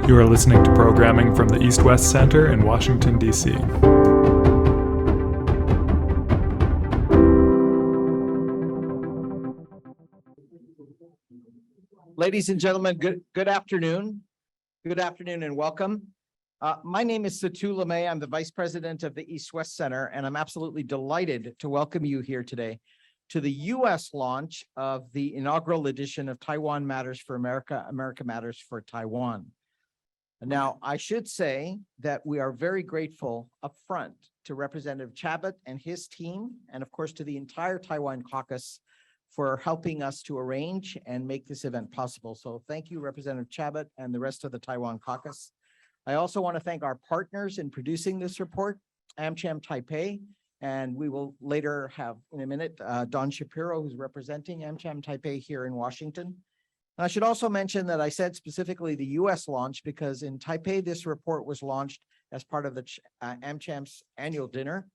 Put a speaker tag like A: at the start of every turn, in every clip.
A: You are listening to programming from the East-West Center in Washington, D.C.
B: Ladies and gentlemen, good afternoon. Good afternoon and welcome. My name is Satu Limaye. I'm the Vice President of the East-West Center, and I'm absolutely delighted to welcome you here today to the U.S. launch of the inaugural edition of Taiwan Matters for America, America Matters for Taiwan. Now, I should say that we are very grateful up front to Representative Chabot and his team, and of course to the entire Taiwan Caucus for helping us to arrange and make this event possible. So thank you, Representative Chabot and the rest of the Taiwan Caucus. I also want to thank our partners in producing this report, AmCham Taipei, and we will later have in a minute, Don Shapiro, who's representing AmCham Taipei here in Washington. And I should also mention that I said specifically the US launch because in Taipei, this report was launched as part of the AmCham's annual dinner.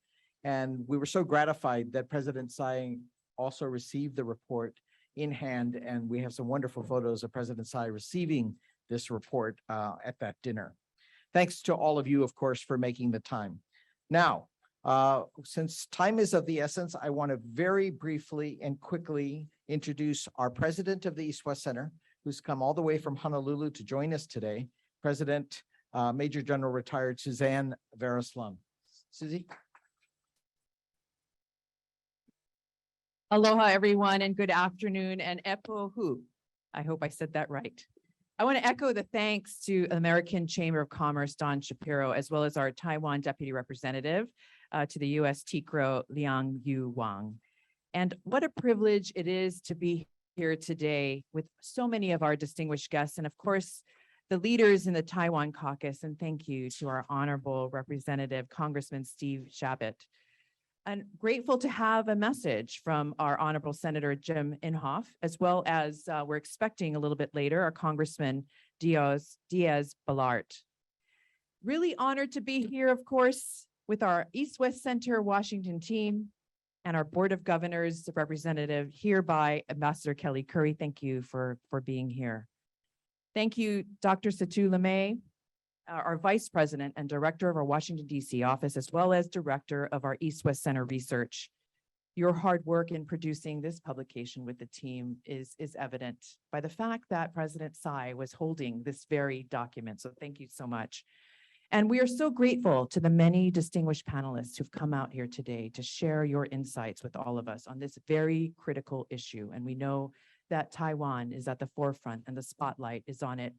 B: And we were so gratified that President Tsai also received the report in hand. And we have some wonderful photos of President Tsai receiving this report at that dinner. Thanks to all of you, of course, for making the time. Now, since time is of the essence, I want to very briefly and quickly introduce our president of the East-West Center, who's come all the way from Honolulu to join us today, President Major General Retired Suzanne Vares-Lum. Susie.
C: Aloha, everyone, and good afternoon, and epo hu. I hope I said that right. I want to echo the thanks to American Chamber of Commerce, Don Shapiro, as well as our Taiwan Deputy Representative to the U.S. TECRO, Liang Yu-Wang. And what a privilege it is to be here today with so many of our distinguished guests, and of course, the leaders in the Taiwan Caucus. And thank you to our Honorable Representative, Congressman Steve Chabot. And grateful to have a message from our Honorable Senator Jim Inhofe, as well as we're expecting a little bit later, our Congressman Diaz-Balart. Really honored to be here, of course, with our East-West Center Washington team and our Board of Governors representative here by Ambassador Kelly Curry. Thank you for being here. Thank you, Dr. Satu Limaye, our Vice President and Director of our Washington, D.C. office, as well as Director of our East-West Center Research. Your hard work in producing this publication with the team is evident by the fact that President Tsai was holding this very document. So thank you so much. And we are so grateful to the many distinguished panelists who've come out here today to share your insights with all of us on this very critical issue. And we know that Taiwan is at the forefront and the spotlight is on it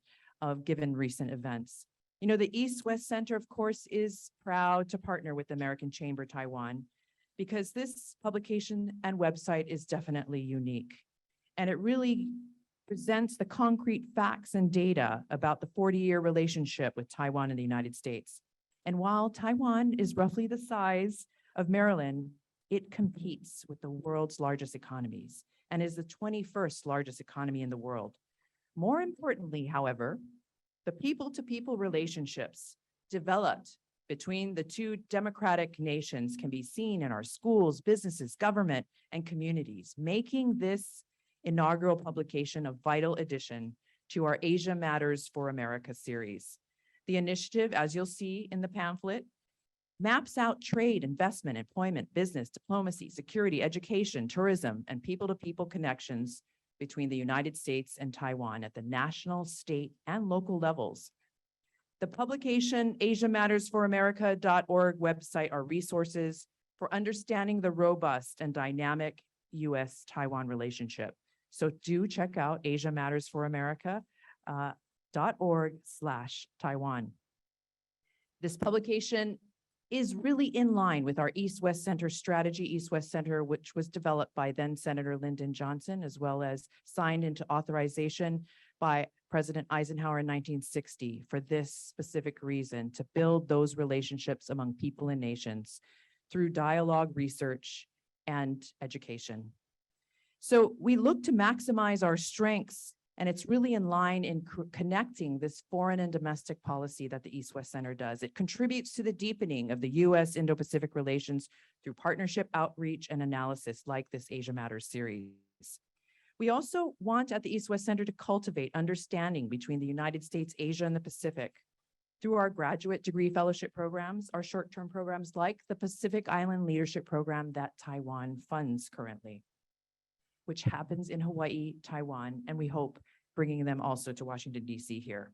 C: given recent events. You know, the East-West Center, of course, is proud to partner with the American Chamber Taiwan because this publication and website is definitely unique. And it really presents the concrete facts and data about the 40-year relationship with Taiwan and the United States. And while Taiwan is roughly the size of Maryland, it competes with the world's largest economies and is the 21st largest economy in the world. More importantly, however, the people-to-people relationships developed between the two democratic nations can be seen in our schools, businesses, government, and communities, making this inaugural publication a vital addition to our Asia Matters for America series. The initiative, as you'll see in the pamphlet, maps out trade, investment, employment, business, diplomacy, security, education, tourism, and people-to-people connections between the United States and Taiwan at the national, state, and local levels. The publication AsiaMattersForAmerica.org website are resources for understanding the robust and dynamic U.S.-Taiwan relationship. So do check out AsiaMattersForAmerica.org/Taiwan. This publication is really in line with our East-West Center strategy, East-West Center, which was developed by then Senator Lyndon Johnson, as well as signed into authorization by President Eisenhower in 1960 for this specific reason, to build those relationships among people and nations through dialogue, research, and education. So we look to maximize our strengths, and it's really in line in connecting this foreign and domestic policy that the East-West Center does. It contributes to the deepening of the U.S. Indo-Pacific relations through partnership, outreach, and analysis like this Asia Matters series. We also want at the East-West Center to cultivate understanding between the United States, Asia, and the Pacific through our graduate degree fellowship programs, our short-term programs like the Pacific Island Leadership Program that Taiwan funds currently, which happens in Hawaii, Taiwan, and we hope bringing them also to Washington, D.C. here.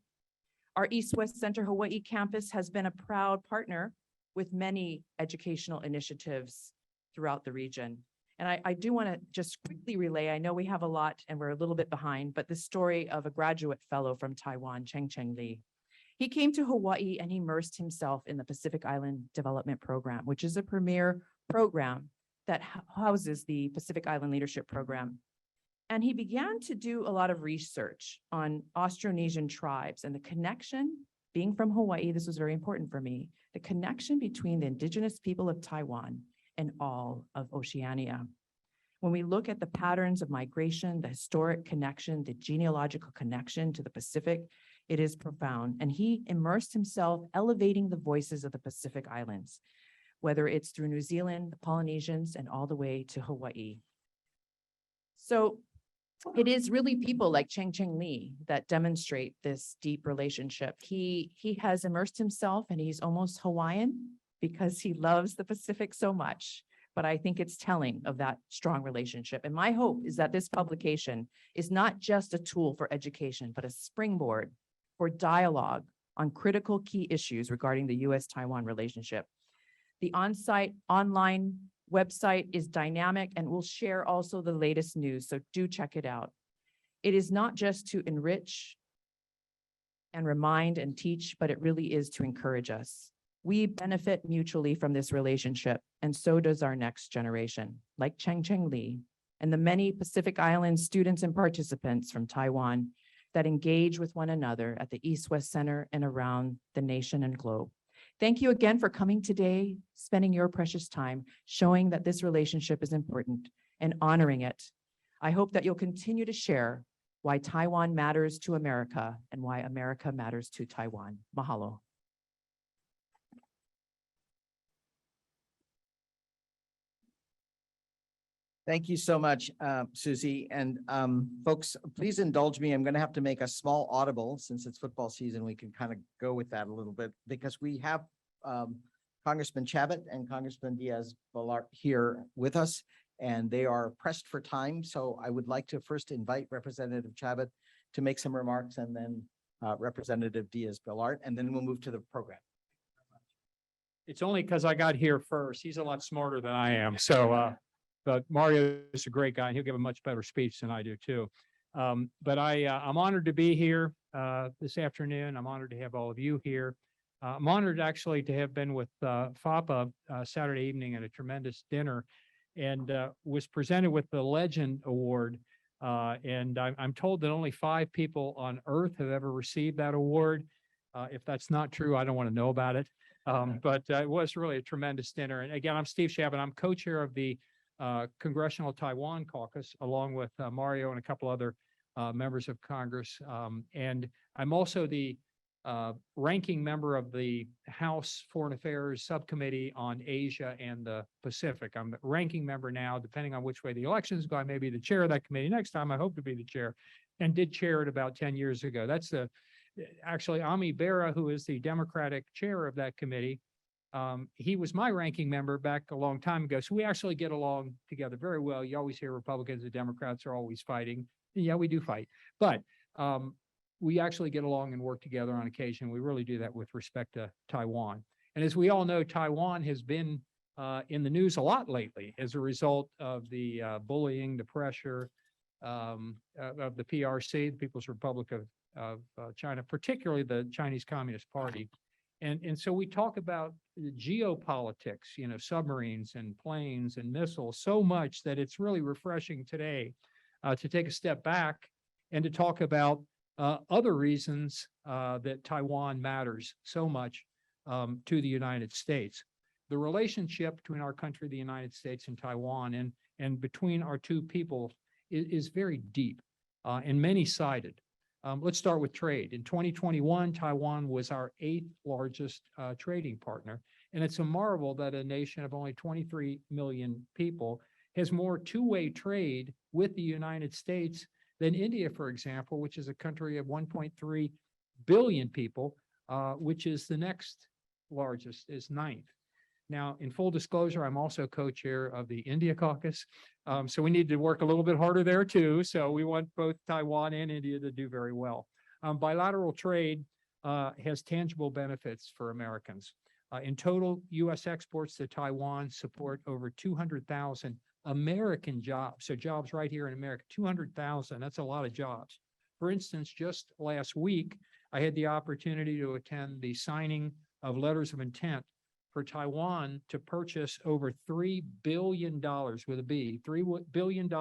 C: Our East-West Center Hawaii campus has been a proud partner with many educational initiatives throughout the region. And I do want to just quickly relay, I know we have a lot and we're a little bit behind, but the story of a graduate fellow from Taiwan, Cheng Li. He came to Hawaii and he immersed himself in the Pacific Island Development Program, which is a premier program that houses the Pacific Island Leadership Program. And he began to do a lot of research on Austronesian tribes and the connection, being from Hawaii, this was very important for me, the connection between the indigenous people of Taiwan and all of Oceania. When we look at the patterns of migration, the historic connection, the genealogical connection to the Pacific, it is profound. And he immersed himself elevating the voices of the Pacific Islands, whether it's through New Zealand, the Polynesians, and all the way to Hawaii. So it is really people like Cheng Li that demonstrate this deep relationship. He has immersed himself and he's almost Hawaiian because he loves the Pacific so much. But I think it's telling of that strong relationship. And my hope is that this publication is not just a tool for education, but a springboard for dialogue on critical key issues regarding the U.S.-Taiwan relationship. The on-site online website is dynamic and will share also the latest news, so do check it out. It is not just to enrich and remind and teach, but it really is to encourage us. We benefit mutually from this relationship, and so does our next generation, like Cheng Li and the many Pacific Island students and participants from Taiwan that engage with one another at the East-West Center and around the nation and globe. Thank you again for coming today, spending your precious time, showing that this relationship is important and honoring it. I hope that you'll continue to share why Taiwan matters to America and why America matters to Taiwan. Mahalo.
B: Thank you so much, Susie. And folks, please indulge me. I'm going to have to make a small audible since it's football season. We can kind of go with that a little bit because we have Congressman Chabot and Congressman Diaz-Balart here with us, and they are pressed for time. So I would like to first invite Representative Chabot to make some remarks and then Representative Diaz-Balart, and then we'll move to the program.
D: It's only because I got here first. He's a lot smarter than I am. So, but Mario is a great guy and he'll give a much better speech than I do too. But I'm honored to be here this afternoon. I'm honored to have all of you here. I'm honored actually to have been with FAPA Saturday evening at a tremendous dinner and was presented with the Legend Award. And I'm told that only 5 people on earth have ever received that award. If that's not true, I don't want to know about it. But it was really a tremendous dinner. And again, I'm Steve Chabot. I'm co-chair of the Congressional Taiwan Caucus, along with Mario and a couple other members of Congress. And I'm also the ranking member of the House Foreign Affairs Subcommittee on Asia and the Pacific. I'm the ranking member now, depending on which way the elections go. I may be the chair of that committee next time. I hope to be the chair, and did chair it about 10 years ago. That's actually Ami Bera, who is the Democratic chair of that committee. He was my ranking member back a long time ago. So we actually get along together very well. You always hear Republicans and Democrats are always fighting. And yeah, we do fight, but we actually get along and work together on occasion. We really do that with respect to Taiwan. And as we all know, Taiwan has been in the news a lot lately as a result of the bullying, the pressure of the PRC, the People's Republic of China, particularly the Chinese Communist Party. And so we talk about geopolitics, you know, submarines and planes and missiles so much that it's really refreshing today to take a step back and to talk about other reasons that Taiwan matters so much to the United States. The relationship between our country, the United States, and Taiwan, and between our two people is very deep and many-sided. Let's start with trade. In 2021, Taiwan was our 8th largest trading partner. And it's a marvel that a nation of only 23 million people has more two-way trade with the United States than India, for example, which is a country of 1.3 billion people, which is the next largest, is ninth. Now, in full disclosure, I'm also co-chair of the India Caucus. So we need to work a little bit harder there too. So we want both Taiwan and India to do very well. Bilateral trade has tangible benefits for Americans. In total, U.S. exports to Taiwan support over 200,000 American jobs. So jobs right here in America, 200,000, that's a lot of jobs. For instance, just last week, I had the opportunity to attend the signing of letters of intent for Taiwan to purchase over $3 billion with a B, $3 billion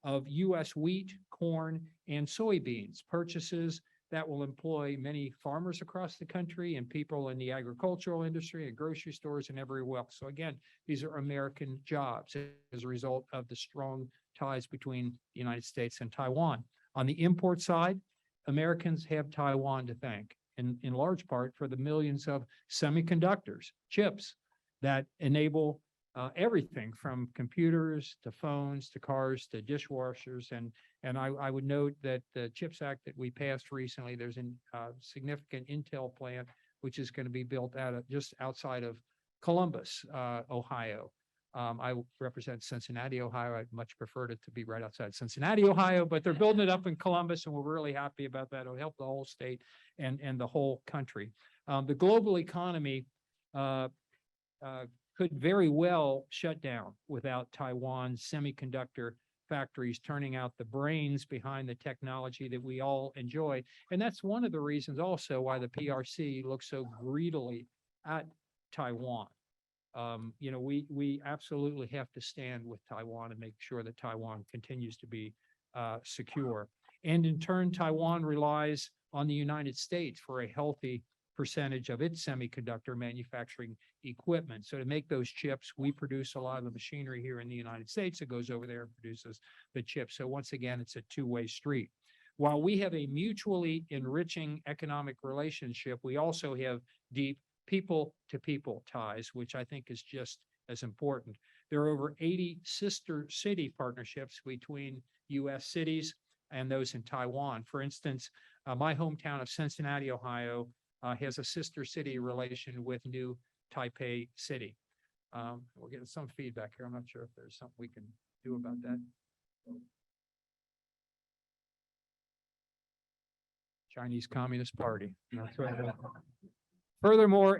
D: of U.S. wheat, corn, and soybeans, purchases that will employ many farmers across the country and people in the agricultural industry and grocery stores and everywhere else. So again, these are American jobs as a result of the strong ties between the United States and Taiwan. On the import side, Americans have Taiwan to thank, in large part for the millions of semiconductors, chips that enable everything from computers to phones to cars to dishwashers. And I would note that the CHIPS Act that we passed recently, there's a significant Intel plant, which is going to be built out of just outside of Columbus, Ohio. I represent Cincinnati, Ohio. I'd much preferred it to be right outside Cincinnati, Ohio, but they're building it up in Columbus, and we're really happy about that. It'll help the whole state and the whole country. The global economy could very well shut down without Taiwan's semiconductor factories turning out the brains behind the technology that we all enjoy. And that's one of the reasons also why the PRC looks so greedily at Taiwan. You know, we absolutely have to stand with Taiwan and make sure that Taiwan continues to be secure. And in turn, Taiwan relies on the United States for a healthy percentage of its semiconductor manufacturing equipment. So to make those chips, we produce a lot of the machinery here in the United States. It goes over there and produces the chips. So once again, it's a two-way street. While we have a mutually enriching economic relationship, we also have deep people-to-people ties, which I think is just as important. There are over 80 sister city partnerships between U.S. cities and those in Taiwan. For instance, my hometown of Cincinnati, Ohio, has a sister city relation with New Taipei City. We're getting some feedback here. I'm not sure if there's something we can do about that. Chinese Communist Party. That's right. Furthermore,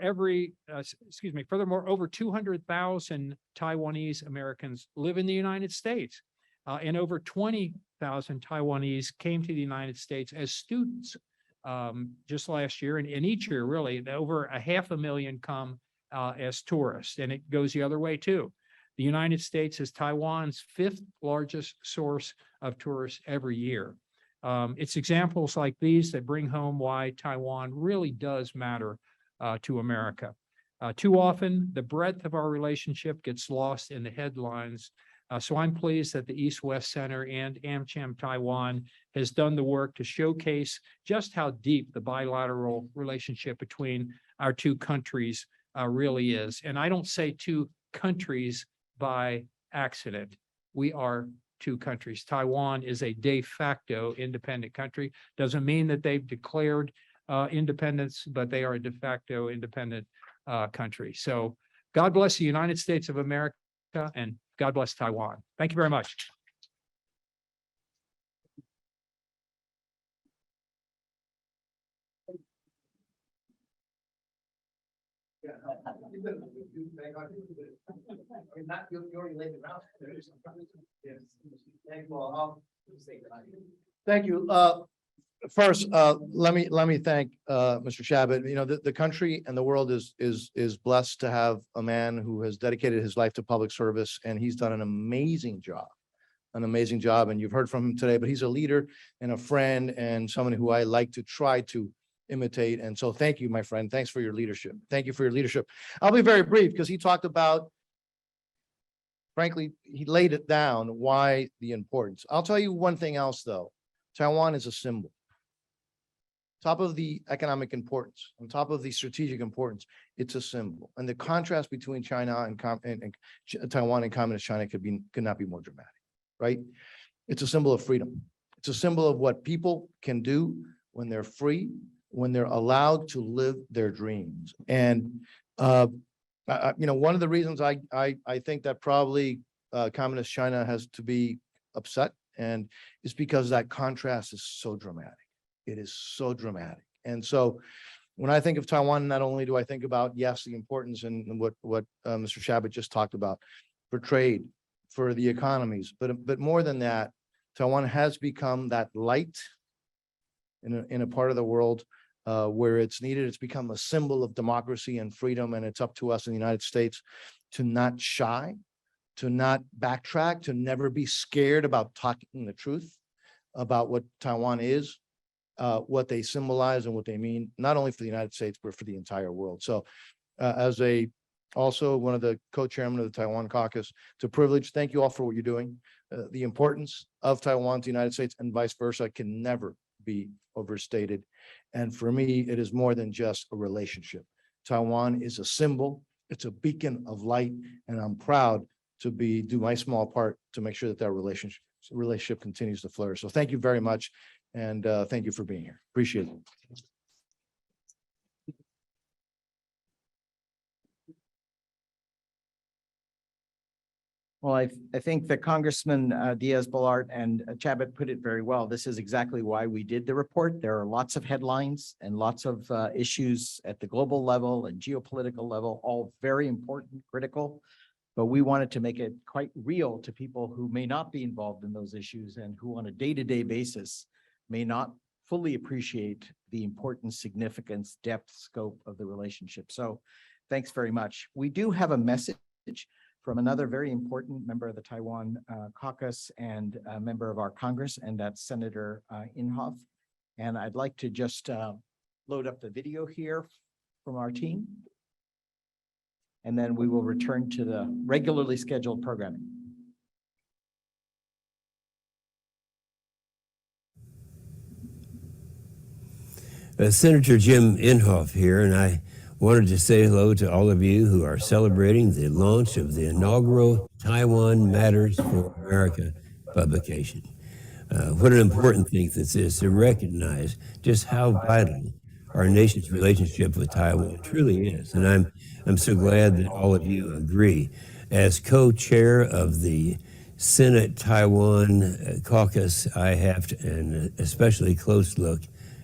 D: over 200,000 Taiwanese Americans live in the United States, and over 20,000 Taiwanese came to the United States as students just last year, and each year, really, over 500,000 come as tourists, and it goes the other way too. The United States is Taiwan's 5th largest source of tourists every year. It's examples like these that bring home why Taiwan really does matter to America. Too often, the breadth of our relationship gets lost in the headlines. So I'm pleased that the East-West Center and AmCham Taiwan has done the work to showcase just how deep the bilateral relationship between our two countries really is. And I don't say two countries by accident. We are two countries. Taiwan is a de facto independent country. Doesn't mean that they've declared independence, but they are a de facto independent country. So God bless the United States of America, and God bless Taiwan. Thank you very much.
E: Thank you. First, let me thank Mr. Shabbat. You know, the country and the world is blessed to have a man who has dedicated his life to public service, and he's done an amazing job. And you've heard from him today, but he's a leader and a friend and someone who I like to try to imitate. And so thank you, my friend. Thanks for your leadership. Thank you for your leadership. I'll be very brief because he talked about, frankly, he laid it down, why the importance. I'll tell you one thing else, though. Taiwan is a symbol. top of the economic importance, on top of the strategic importance, it's a symbol. And the contrast between China and Taiwan and Communist China could not be more dramatic, right? It's a symbol of freedom. It's a symbol of what people can do when they're free, when they're allowed to live their dreams. And one of the reasons I think that probably Communist China has to be upset, and it's because that contrast is so dramatic. It is so dramatic. And so when I think of Taiwan, not only do I think about, yes, the importance and what Mr. Shabbat just talked about for trade, for the economies, but more than that, Taiwan has become that light in a part of the world where it's needed. It's become a symbol of democracy and freedom, and it's up to us in the United States to not shy, to not backtrack, to never be scared about talking the truth about what Taiwan is, what they symbolize and what they mean, not only for the United States, but for the entire world. So as also one of the co-chairmen of the Taiwan Caucus, it's a privilege. Thank you all for what you're doing. The importance of Taiwan to the United States and vice versa can never be overstated. And for me, it is more than just a relationship. Taiwan is a symbol. It's a beacon of light, and I'm proud to do my small part to make sure that that relationship continues to flourish. So thank you very much. And thank you for being here. Appreciate it.
B: Well, I think that Congressman Diaz-Balart and Chabot put it very well. This is exactly why we did the report. There are lots of headlines and lots of issues at the global level and geopolitical level, all very important, critical. But we wanted to make it quite real to people who may not be involved in those issues and who on a day-to-day basis may not fully appreciate the importance, significance, depth, scope of the relationship. So thanks very much. We do have a message from another very important member of the Taiwan Caucus and a member of our Congress, and that's Senator Inhofe. And I'd like to just load up the video here from our team. And then we will return to the regularly scheduled programming.
F: Senator Jim Inhofe here, and I wanted to say hello to all of you who are celebrating the launch of the inaugural Taiwan Matters for America publication. What an important thing this is to recognize just how vital our nation's relationship with Taiwan truly is. And I'm so glad that all of you agree. As co-chair of the Senate Taiwan Caucus, I have an especially close look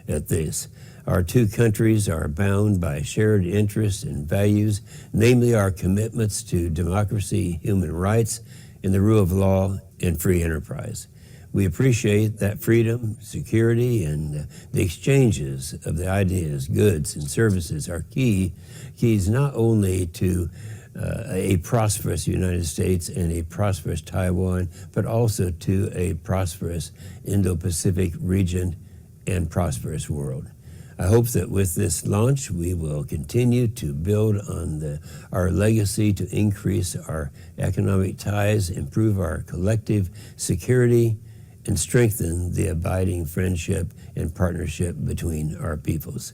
F: at this. Our two countries are bound by shared interests and values, namely our commitments to democracy, human rights, and the rule of law and free enterprise. We appreciate that freedom, security, and the exchanges of the ideas, goods, and services are keys not only to a prosperous United States and a prosperous Taiwan, but also to a prosperous Indo-Pacific region and prosperous world. I hope that with this launch, we will continue to build on our legacy to increase our economic ties, improve our collective security, and strengthen the abiding friendship and partnership between our peoples.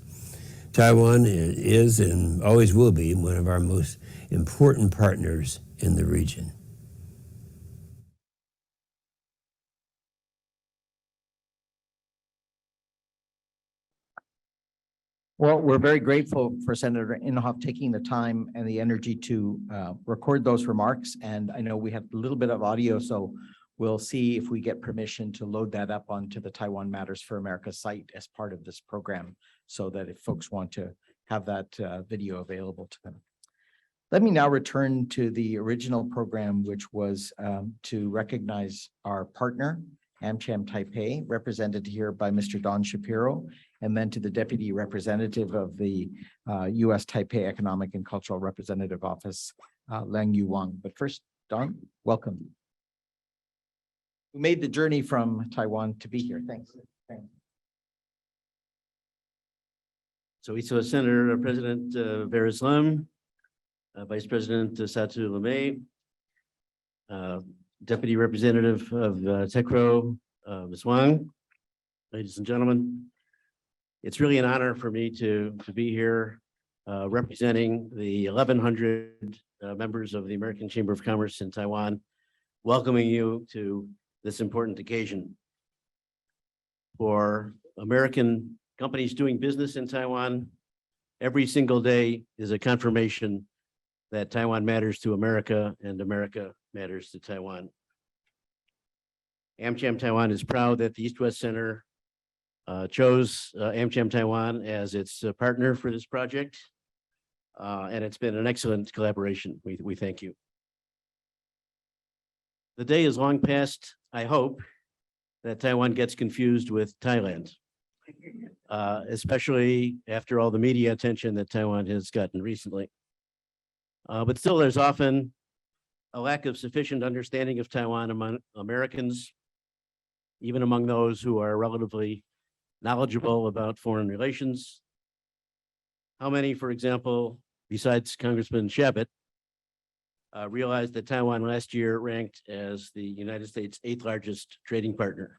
F: Taiwan is and always will be one of our most important partners in the region.
B: Well, we're very grateful for Senator Inhofe taking the time and the energy to record those remarks. And I know we have a little bit of audio, so we'll see if we get permission to load that up onto the Taiwan Matters for America site as part of this program, so that if folks want to have that video available to them. Let me now return to the original program, which was to recognize our partner, AmCham Taipei, represented here by Mr. Don Shapiro, and then to the Deputy Representative of the U.S. Taipei Economic and Cultural Representative Office, Liang Yu-Wang. But first, Don, welcome. We made the journey from Taiwan to be here. Thanks. Thanks.
G: So we saw Senator President Vares-Lum, Vice President Satu Limaye, Deputy Representative of TECRO, Ms. Wang, ladies and gentlemen. It's really an honor for me to be here representing the 1,100 members of the American Chamber of Commerce in Taiwan, welcoming you to this important occasion. For American companies doing business in Taiwan, every single day is a confirmation that Taiwan matters to America and America matters to Taiwan. AmCham Taiwan is proud that the East-West Center chose AmCham Taiwan as its partner for this project. And it's been an excellent collaboration. We thank you. The day is long past, I hope, that Taiwan gets confused with Thailand, especially after all the media attention that Taiwan has gotten recently. But still, there's often a lack of sufficient understanding of Taiwan among Americans, even among those who are relatively knowledgeable about foreign relations. How many, for example, besides Congressman Shabbat, realized that Taiwan last year ranked as the United States' 8th largest trading partner,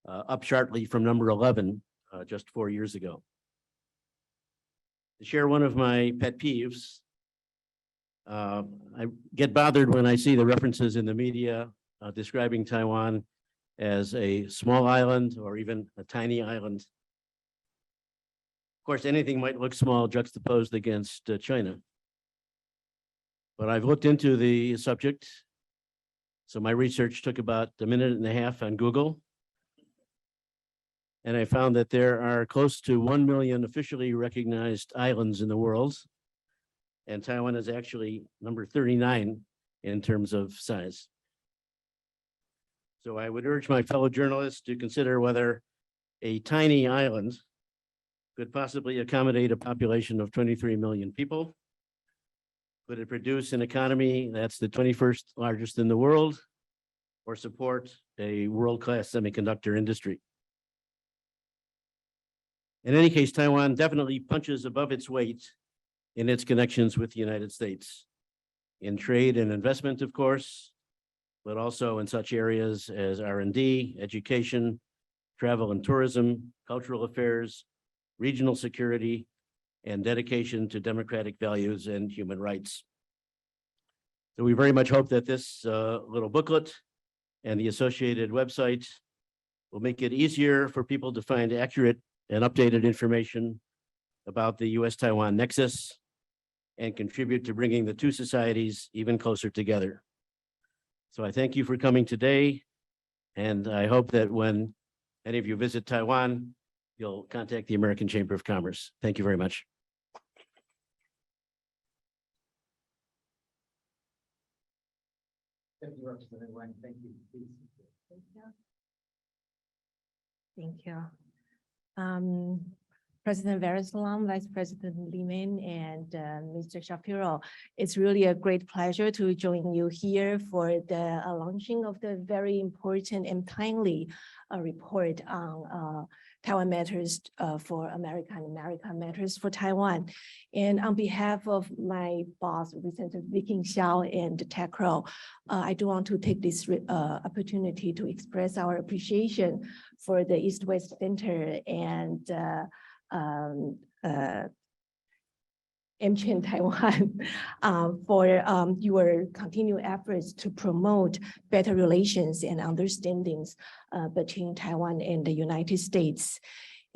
G: up sharply from number 11 just 4 years ago. To share one of my pet peeves, I get bothered when I see the references in the media describing Taiwan as a small island or even a tiny island. Of course, anything might look small juxtaposed against China. But I've looked into the subject. So my research took about a minute and a half on Google. And I found that there are close to 1 million officially recognized islands in the world. And Taiwan is actually number 39 in terms of size. So I would urge my fellow journalists to consider whether a tiny island could possibly accommodate a population of 23 million people. Could it produce an economy that's the 21st largest in the world, or support a world-class semiconductor industry? In any case, Taiwan definitely punches above its weight in its connections with the United States, in trade and investment, of course, but also in such areas as R&D, education, travel and tourism, cultural affairs, regional security, and dedication to democratic values and human rights. So we very much hope that this little booklet and the associated website will make it easier for people to find accurate and updated information about the U.S.-Taiwan nexus and contribute to bringing the two societies even closer together. So I thank you for coming today, and I hope that when any of you visit Taiwan, you'll contact the American Chamber of Commerce. Thank you very much.
B: Thank you, Representative Wang. Thank you. Please.
H: Thank you. President Vares-Lum, Vice President Limaye, and Mr. Shapiro, it's really a great pleasure to join you here for the launching of the very important and timely report on Taiwan Matters for America and America Matters for Taiwan. And on behalf of my boss, Representative Viking Xiao and TECRO, I do want to take this opportunity to express our appreciation for the East-West Center and AmCham Taiwan for your continued efforts to promote better relations and understandings between Taiwan and the United States.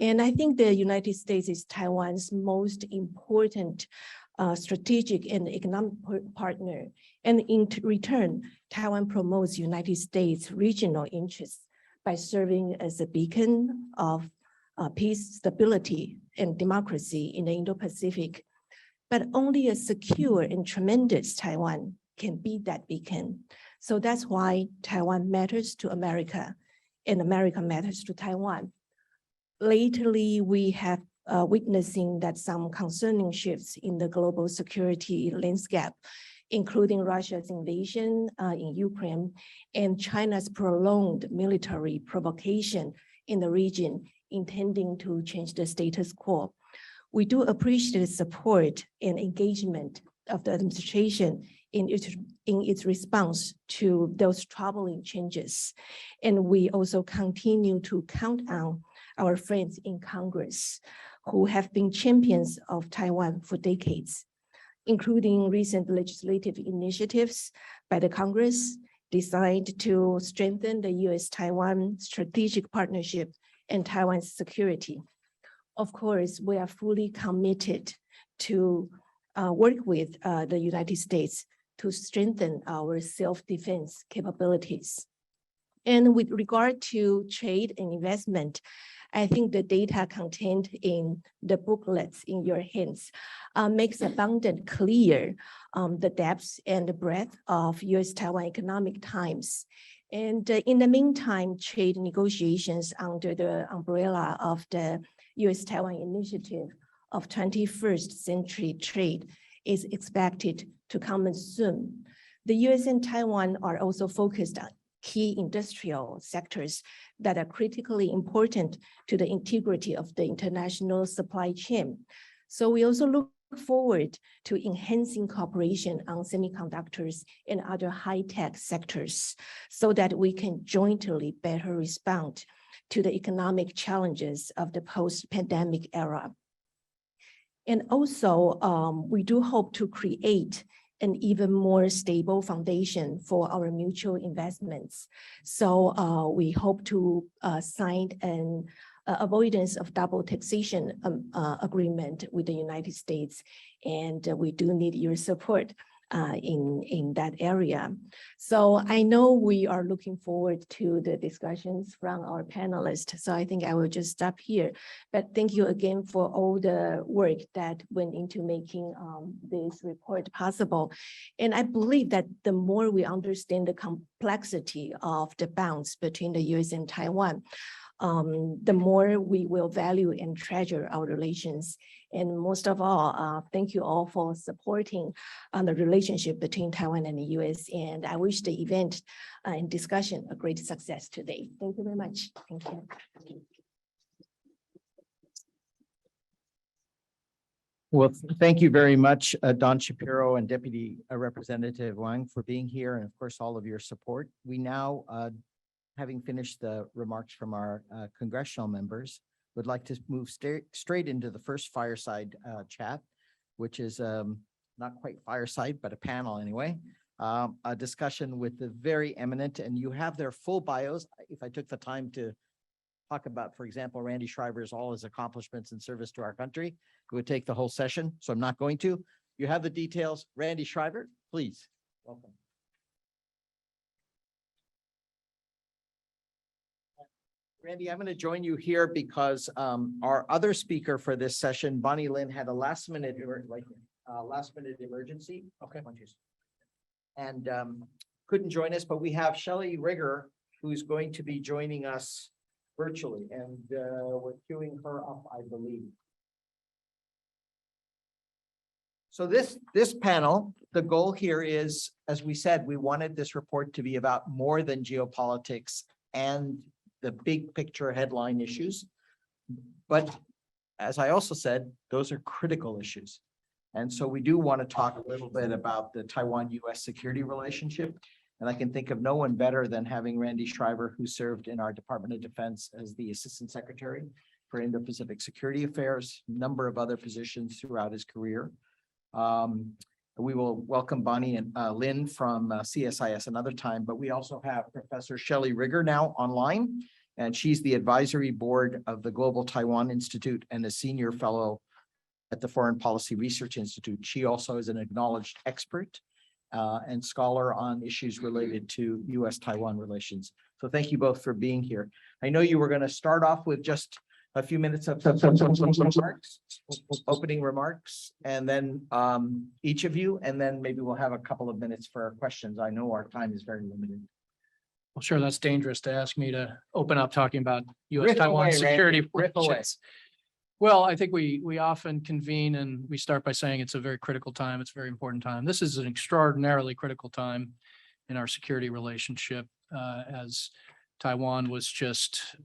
H: And I think the United States is Taiwan's most important strategic and economic partner. And in return, Taiwan promotes United States regional interests by serving as a beacon of peace, stability, and democracy in the Indo-Pacific. But only a secure and tremendous Taiwan can be that beacon. So that's why Taiwan matters to America and America matters to Taiwan. Lately, we have witnessing that some concerning shifts in the global security landscape, including Russia's invasion in Ukraine and China's prolonged military provocation in the region, intending to change the status quo. We do appreciate the support and engagement of the administration in its response to those troubling changes. And we also continue to count on our friends in Congress who have been champions of Taiwan for decades, including recent legislative initiatives by the Congress designed to strengthen the U.S.-Taiwan strategic partnership and Taiwan's security. Of course, we are fully committed to work with the United States to strengthen our self-defense capabilities. And with regard to trade and investment, I think the data contained in the booklets in your hands makes abundant clear the depth and the breadth of U.S.-Taiwan economic ties. And in the meantime, trade negotiations under the umbrella of the U.S.-Taiwan Initiative of 21st Century Trade is expected to come soon. The U.S. and Taiwan are also focused on key industrial sectors that are critically important to the integrity of the international supply chain. So we also look forward to enhancing cooperation on semiconductors and other high-tech sectors so that we can jointly better respond to the economic challenges of the post-pandemic era. And also, we do hope to create an even more stable foundation for our mutual investments. So we hope to sign an avoidance of double taxation agreement with the United States. And we do need your support in that area. So I know we are looking forward to the discussions from our panelists. So I think I will just stop here. But thank you again for all the work that went into making this report possible. And I believe that the more we understand the complexity of the bonds between the US and Taiwan, the more we will value and treasure our relations. And most of all, thank you all for supporting the relationship between Taiwan and the US. And I wish the event and discussion a great success today. Thank you very much. Thank you.
B: Well, thank you very much, Don Shapiro and Deputy Representative Wang, for being here, and of course, all of your support. We now, having finished the remarks from our congressional members, would like to move straight into the first fireside chat, which is not quite fireside, but a panel anyway, a discussion with the very eminent, and you have their full bios. If I took the time to talk about, for example, Randy Shriver's all his accomplishments in service to our country, it would take the whole session, so I'm not going to. You have the details. Randy Shriver, please. Welcome. Randy, I'm going to join you here because our other speaker for this session, Bonnie Lin, had a last minute emergency. Okay. And couldn't join us, but we have Shelley Rigger, who's going to be joining us virtually, and we're queuing her up, I believe. So this panel, the goal here is, as we said, we wanted this report to be about more than geopolitics and the big picture headline issues. But as I also said, those are critical issues. And so we do want to talk a little bit about the Taiwan-US security relationship. And I can think of no one better than having Randy Shriver, who served in our Department of Defense as the Assistant Secretary for Indo-Pacific Security Affairs, a number of other positions throughout his career. We will welcome Bonnie and Lynn from CSIS another time, but we also have Professor Shelley Rigger now online, and she's the advisory board of the Global Taiwan Institute and a senior fellow at the Foreign Policy Research Institute. She also is an acknowledged expert and scholar on issues related to US-Taiwan relations. So thank you both for being here. I know you were going to start off with just a few minutes of opening remarks, and then each of you, and then maybe we'll have a couple of minutes for questions. I know our time is very limited.
I: Well, sure, that's dangerous to ask me to open up talking about US-Taiwan security relations. Well, I think we often convene and we start by saying it's a very critical time. It's a very important time. This is an extraordinarily critical time in our security relationship, as Taiwan was just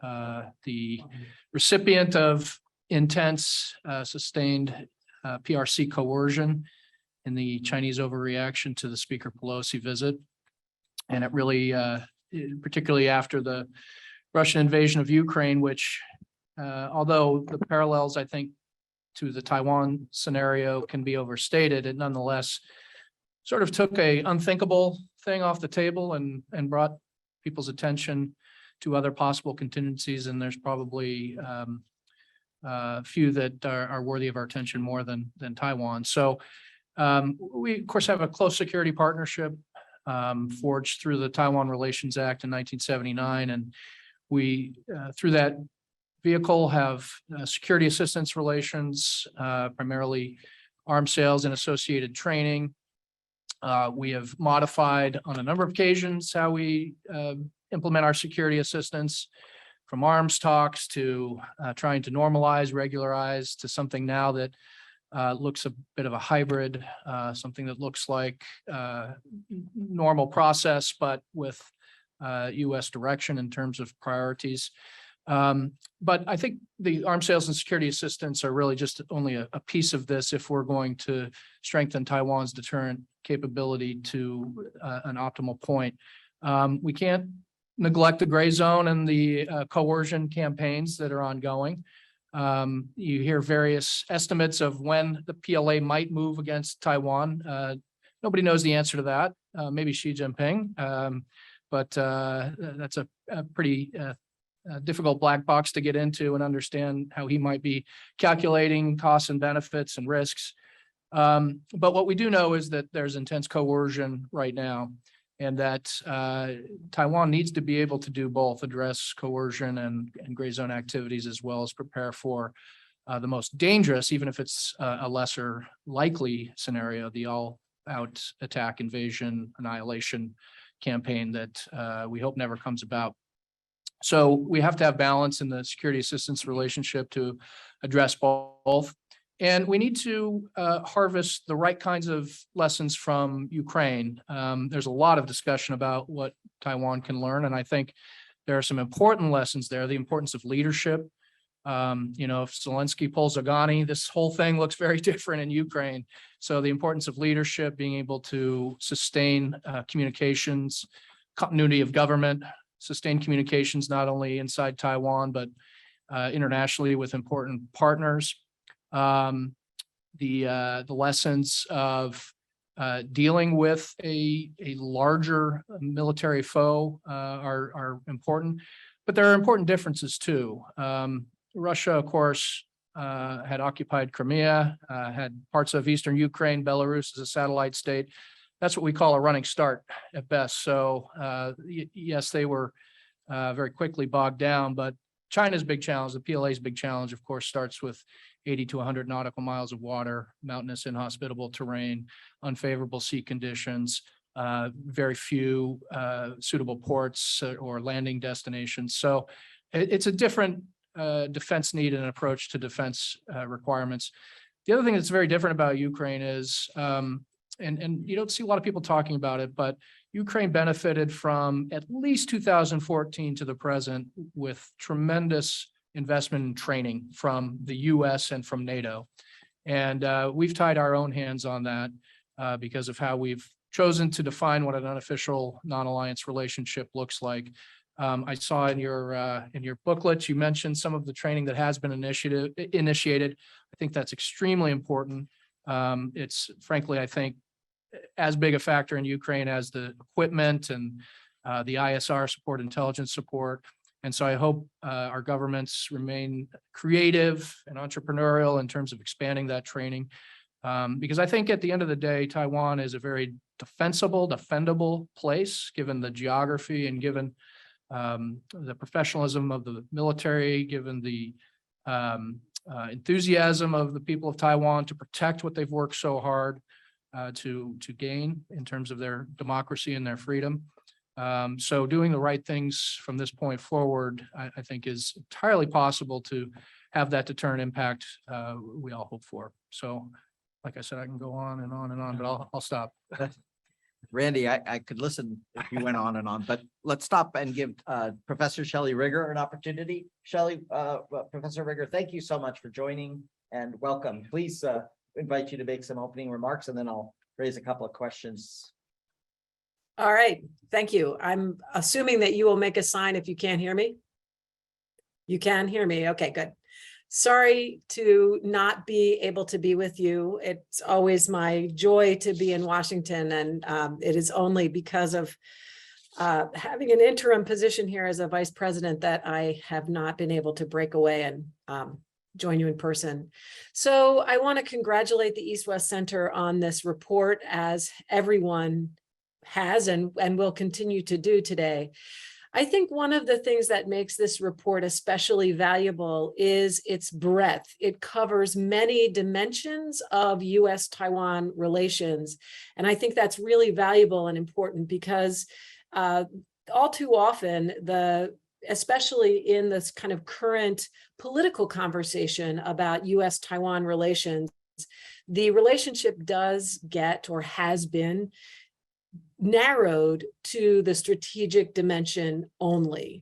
I: the recipient of intense, sustained PRC coercion in the Chinese overreaction to the Speaker Pelosi visit. And it really, particularly after the Russian invasion of Ukraine, which although the parallels, I think, to the Taiwan scenario can be overstated, it nonetheless sort of took a unthinkable thing off the table and brought people's attention to other possible contingencies. And there's probably few that are worthy of our attention more than Taiwan. So we, of course, have a close security partnership forged through the Taiwan Relations Act in 1979. And we, through that vehicle, have security assistance relations, primarily arms sales and associated training. We have modified on a number of occasions how we implement our security assistance, from arms talks to trying to normalize, regularize, to something now that looks a bit of a hybrid, something that looks like normal process, but with U.S. direction in terms of priorities. But I think the arms sales and security assistance are really just only a piece of this if we're going to strengthen Taiwan's deterrent capability to an optimal point. We can't neglect the gray zone and the coercion campaigns that are ongoing. You hear various estimates of when the PLA might move against Taiwan. Nobody knows the answer to that. Maybe Xi Jinping, but that's a pretty difficult black box to get into and understand how he might be calculating costs and benefits and risks. But what we do know is that there's intense coercion right now, and that Taiwan needs to be able to do both, address coercion and gray zone activities, as well as prepare for the most dangerous, even if it's a lesser likely scenario, the all-out attack, invasion, annihilation campaign that we hope never comes about. So we have to have balance in the security assistance relationship to address both. And we need to harvest the right kinds of lessons from Ukraine. There's a lot of discussion about what Taiwan can learn, and I think there are some important lessons there. The importance of leadership. You know, if Zelensky pulls a Ghani, this whole thing looks very different in Ukraine. So the importance of leadership, being able to sustain communications, continuity of government, sustain communications not only inside Taiwan, but internationally with important partners. The lessons of dealing with a larger military foe are important, but there are important differences too. Russia, of course, had occupied Crimea, had parts of eastern Ukraine, Belarus as a satellite state. That's what we call a running start at best. So yes, they were very quickly bogged down, but China's big challenge, the PLA's big challenge, of course, starts with 80 to 100 nautical miles of water, mountainous inhospitable terrain, unfavorable sea conditions, very few suitable ports or landing destinations. So it's a different defense need and approach to defense requirements. The other thing that's very different about Ukraine is, and you don't see a lot of people talking about it, but Ukraine benefited from at least 2014 to the present with tremendous investment in training from the US and from NATO. And we've tied our own hands on that because of how we've chosen to define what an unofficial non-alliance relationship looks like. I saw in your booklet, you mentioned some of the training that has been initiated. I think that's extremely important. It's frankly, I think, as big a factor in Ukraine as the equipment and the ISR support, intelligence support. And so I hope our governments remain creative and entrepreneurial in terms of expanding that training. Because I think at the end of the day, Taiwan is a very defendable place, given the geography and given the professionalism of the military, given the enthusiasm of the people of Taiwan to protect what they've worked so hard to gain in terms of their democracy and their freedom. So doing the right things from this point forward, I think is entirely possible to have that deterrent impact we all hope for. So like I said, I can go on and on and on, but I'll stop.
B: Randy, I could listen if you went on and on, but let's stop and give Professor Shelley Rigger an opportunity. Shelley, Professor Rigger, thank you so much for joining and welcome. Please invite you to make some opening remarks, and then I'll raise a couple of questions.
J: All right, thank you. I'm assuming that you will make a sign if you can't hear me. You can hear me? Okay, good. Sorry to not be able to be with you. It's always my joy to be in Washington, and it is only because of having an interim position here as a vice president that I have not been able to break away and join you in person. So I want to congratulate the East-West Center on this report, as everyone has and will continue to do today. I think one of the things that makes this report especially valuable is its breadth. It covers many dimensions of US-Taiwan relations. And I think that's really valuable and important because all too often, especially in this kind of current political conversation about US-Taiwan relations, the relationship does get, or has been, narrowed to the strategic dimension only.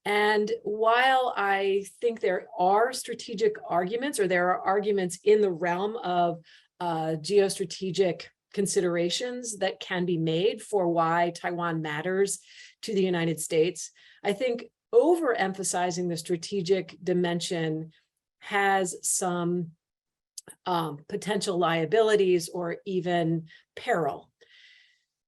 J: And while I think there are strategic arguments, or there are arguments in the realm of geostrategic considerations that can be made for why Taiwan matters to the United States, I think overemphasizing the strategic dimension has some potential liabilities or even peril.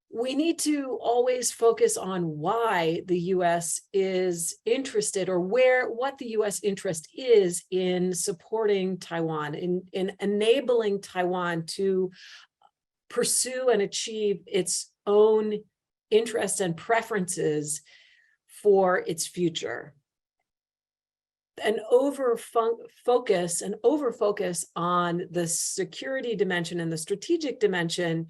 J: We need to always focus on why the US is interested, or what the US interest is in supporting Taiwan, in enabling Taiwan to pursue and achieve its own interests and preferences for its future. An over-focus on the security dimension and the strategic dimension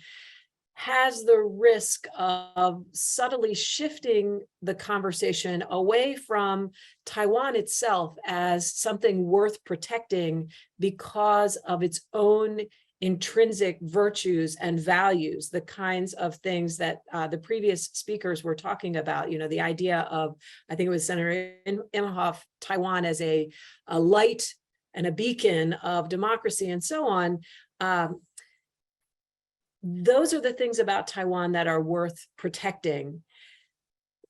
J: has the risk of subtly shifting the conversation away from Taiwan itself as something worth protecting because of its own intrinsic virtues and values, the kinds of things that the previous speakers were talking about. You know, the idea of, I think it was Senator Imhoff, Taiwan as a light and a beacon of democracy and so on. Those are the things about Taiwan that are worth protecting.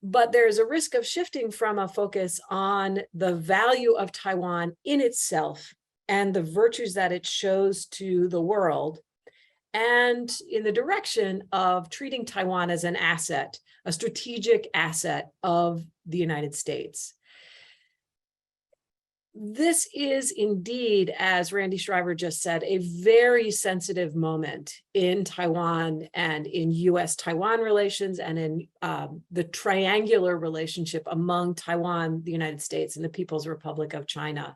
J: But there's a risk of shifting from a focus on the value of Taiwan in itself and the virtues that it shows to the world, and in the direction of treating Taiwan as an asset, a strategic asset of the United States. This is indeed, as Randy Shriver just said, a very sensitive moment in Taiwan and in US-Taiwan relations, and in the triangular relationship among Taiwan, the United States, and the People's Republic of China.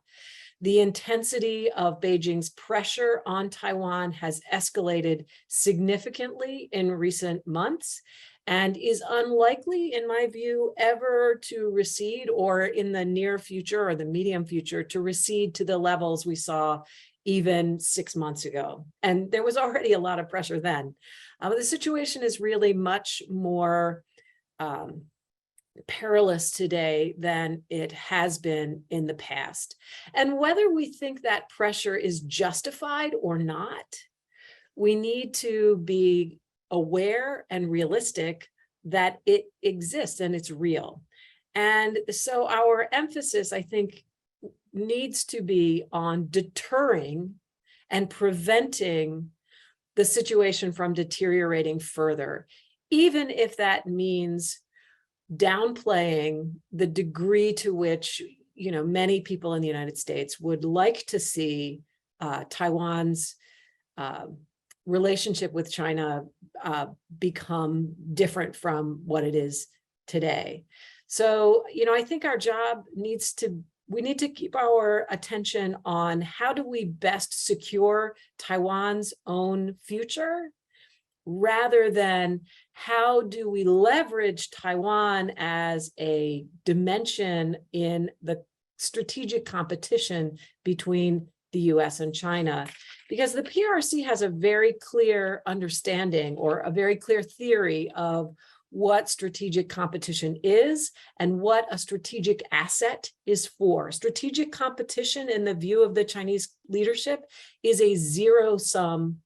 J: The intensity of Beijing's pressure on Taiwan has escalated significantly in recent months and is unlikely, in my view, ever to recede, or in the near future or the medium future to recede to the levels we saw even 6 months ago. And there was already a lot of pressure then. The situation is really much more perilous today than it has been in the past. And whether we think that pressure is justified or not, we need to be aware and realistic that it exists and it's real. And so our emphasis, I think, needs to be on deterring and preventing the situation from deteriorating further, even if that means downplaying the degree to which, many people in the United States would like to see Taiwan's relationship with China become different from what it is today. So, I think our job we need to keep our attention on how do we best secure Taiwan's own future, rather than how do we leverage Taiwan as a dimension in the strategic competition between the US and China. Because the PRC has a very clear understanding, or a very clear theory of what strategic competition is and what a strategic asset is for. Strategic competition, in the view of the Chinese leadership, is a zero-sum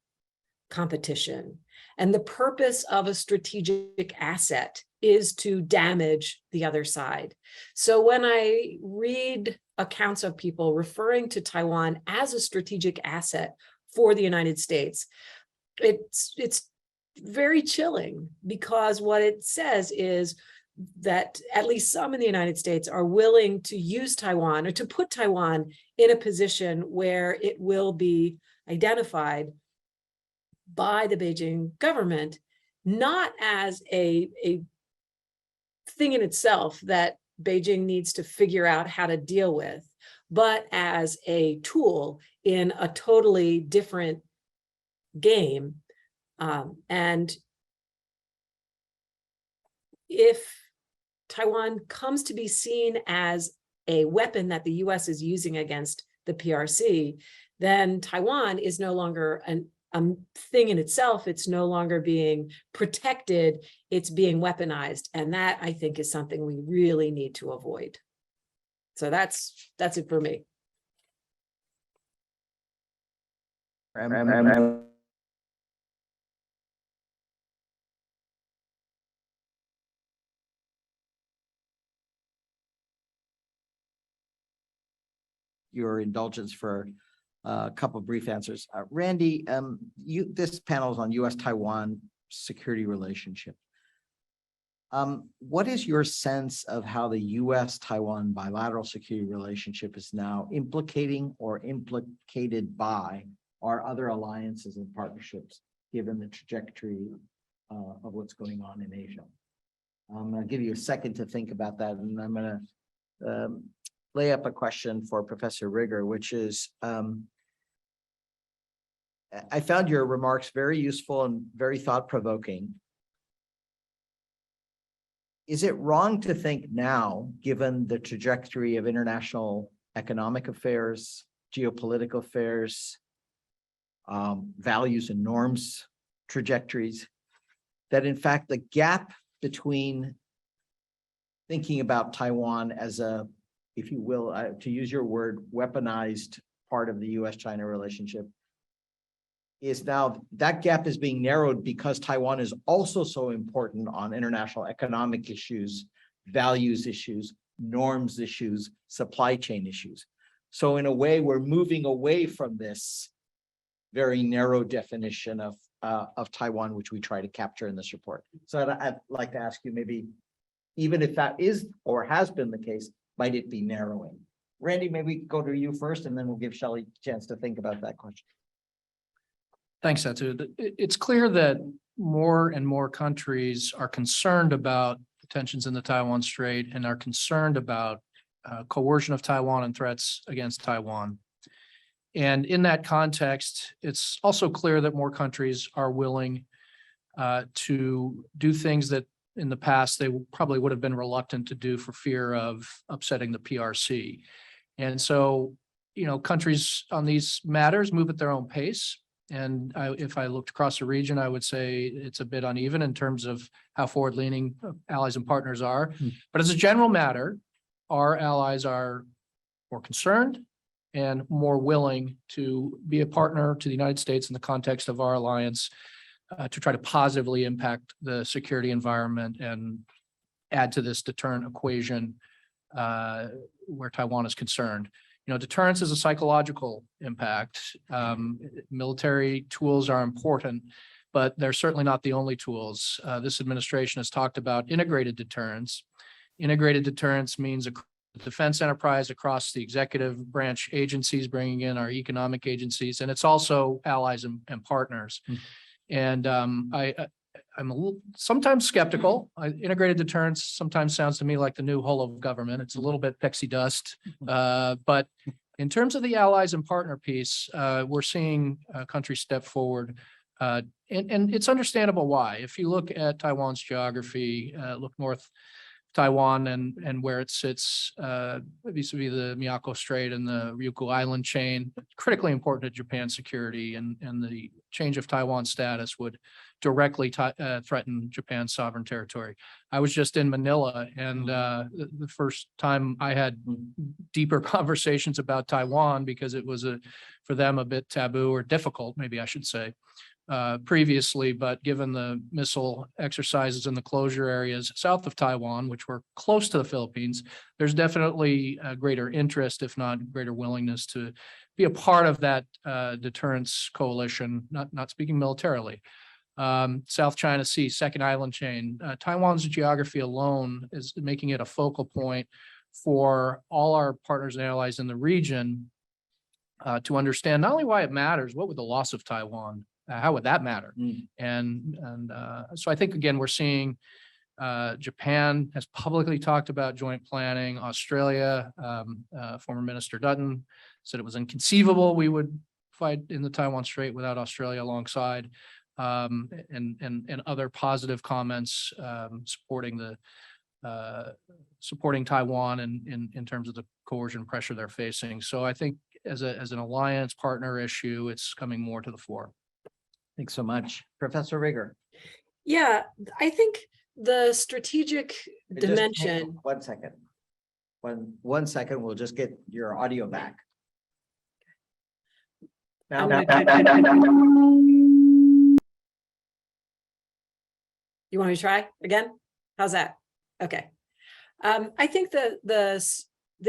J: competition. And the purpose of a strategic asset is to damage the other side. So when I read accounts of people referring to Taiwan as a strategic asset for the United States, it's very chilling, because what it says is that at least some in the United States are willing to use Taiwan, or to put Taiwan in a position where it will be identified by the Beijing government, not as a thing in itself that Beijing needs to figure out how to deal with, but as a tool in a totally different game. And if Taiwan comes to be seen as a weapon that the US is using against the PRC, then Taiwan is no longer a thing in itself. It's no longer being protected, it's being weaponized. And that, I think, is something we really need to avoid. So that's it for me.
B: Your indulgence for a couple of brief answers. Randy, this panel is on U.S.-Taiwan security relationship. What is your sense of how the U.S.-Taiwan bilateral security relationship is now implicating or implicated by our other alliances and partnerships, given the trajectory of what's going on in Asia? I'm going to give you a second to think about that, and I'm going to lay up a question for Professor Rigger, which is, I found your remarks very useful and very thought-provoking. Is it wrong to think now, given the trajectory of international economic affairs, geopolitical affairs, values and norms trajectories, that in fact the gap between thinking about Taiwan as a, if you will, to use your word, weaponized part of the US-China relationship, is now, that gap is being narrowed because Taiwan is also so important on international economic issues, values issues, norms issues, supply chain issues. So in a way, we're moving away from this very narrow definition of Taiwan, which we try to capture in this report. So I'd like to ask you, maybe, even if that is or has been the case, might it be narrowing? Randy, maybe go to you first, and then we'll give Shelley a chance to think about that question.
I: Thanks, Satu. It's clear that more and more countries are concerned about the tensions in the Taiwan Strait and are concerned about coercion of Taiwan and threats against Taiwan. And in that context, it's also clear that more countries are willing to do things that in the past they probably would have been reluctant to do for fear of upsetting the PRC. And so, countries on these matters move at their own pace. And if I looked across the region, I would say it's a bit uneven in terms of how forward-leaning allies and partners are. But as a general matter, our allies are more concerned and more willing to be a partner to the United States in the context of our alliance to try to positively impact the security environment and add to this deterrent equation where Taiwan is concerned. Deterrence is a psychological impact. Military tools are important, but they're certainly not the only tools. This administration has talked about integrated deterrence. Integrated deterrence means a defense enterprise across the executive branch agencies, bringing in our economic agencies, and it's also allies and partners. And I'm sometimes skeptical. Integrated deterrence sometimes sounds to me like the new whole of government. It's a little bit pixie dust. But in terms of the allies and partner piece, we're seeing countries step forward. And it's understandable why. If you look at Taiwan's geography, look north Taiwan and where it sits vis-a-vis the Miyako Strait and the Ryukyu Island chain, critically important to Japan's security, and the change of Taiwan status would directly threaten Japan's sovereign territory. I was just in Manila, and the first time I had deeper conversations about Taiwan, because it was for them a bit taboo or difficult, maybe I should say, previously, but given the missile exercises in the closure areas south of Taiwan, which were close to the Philippines, there's definitely a greater interest, if not greater willingness, to be a part of that deterrence coalition, not speaking militarily. South China Sea, second island chain. Taiwan's geography alone is making it a focal point for all our partners and allies in the region to understand not only why it matters, what would the loss of Taiwan, how would that matter? And so I think, again, we're seeing Japan has publicly talked about joint planning. Australia, former Minister Dutton said it was inconceivable we would fight in the Taiwan Strait without Australia alongside. And other positive comments supporting Taiwan in terms of the coercion pressure they're facing. So I think as an alliance partner issue, it's coming more to the fore.
B: Thanks so much. Professor Rigger.
J: Yeah, I think the strategic
B: Just hang
J: dimension.
B: on 1 second. One second, we'll just get your audio back. Now,
J: You want me to try again? How's that? Okay. I think the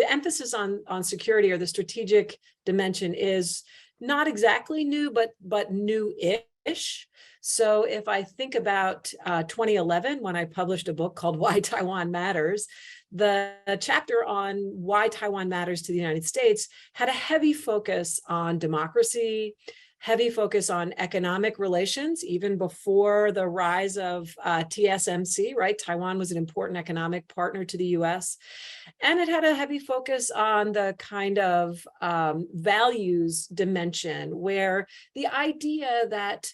J: emphasis on security or the strategic dimension is not exactly new, but new-ish. So if I think about 2011, when I published a book called Why Taiwan Matters, the chapter on why Taiwan matters to the United States had a heavy focus on democracy, heavy focus on economic relations, even before the rise of TSMC, right? Taiwan was an important economic partner to the US. And it had a heavy focus on the kind of values dimension, where the idea that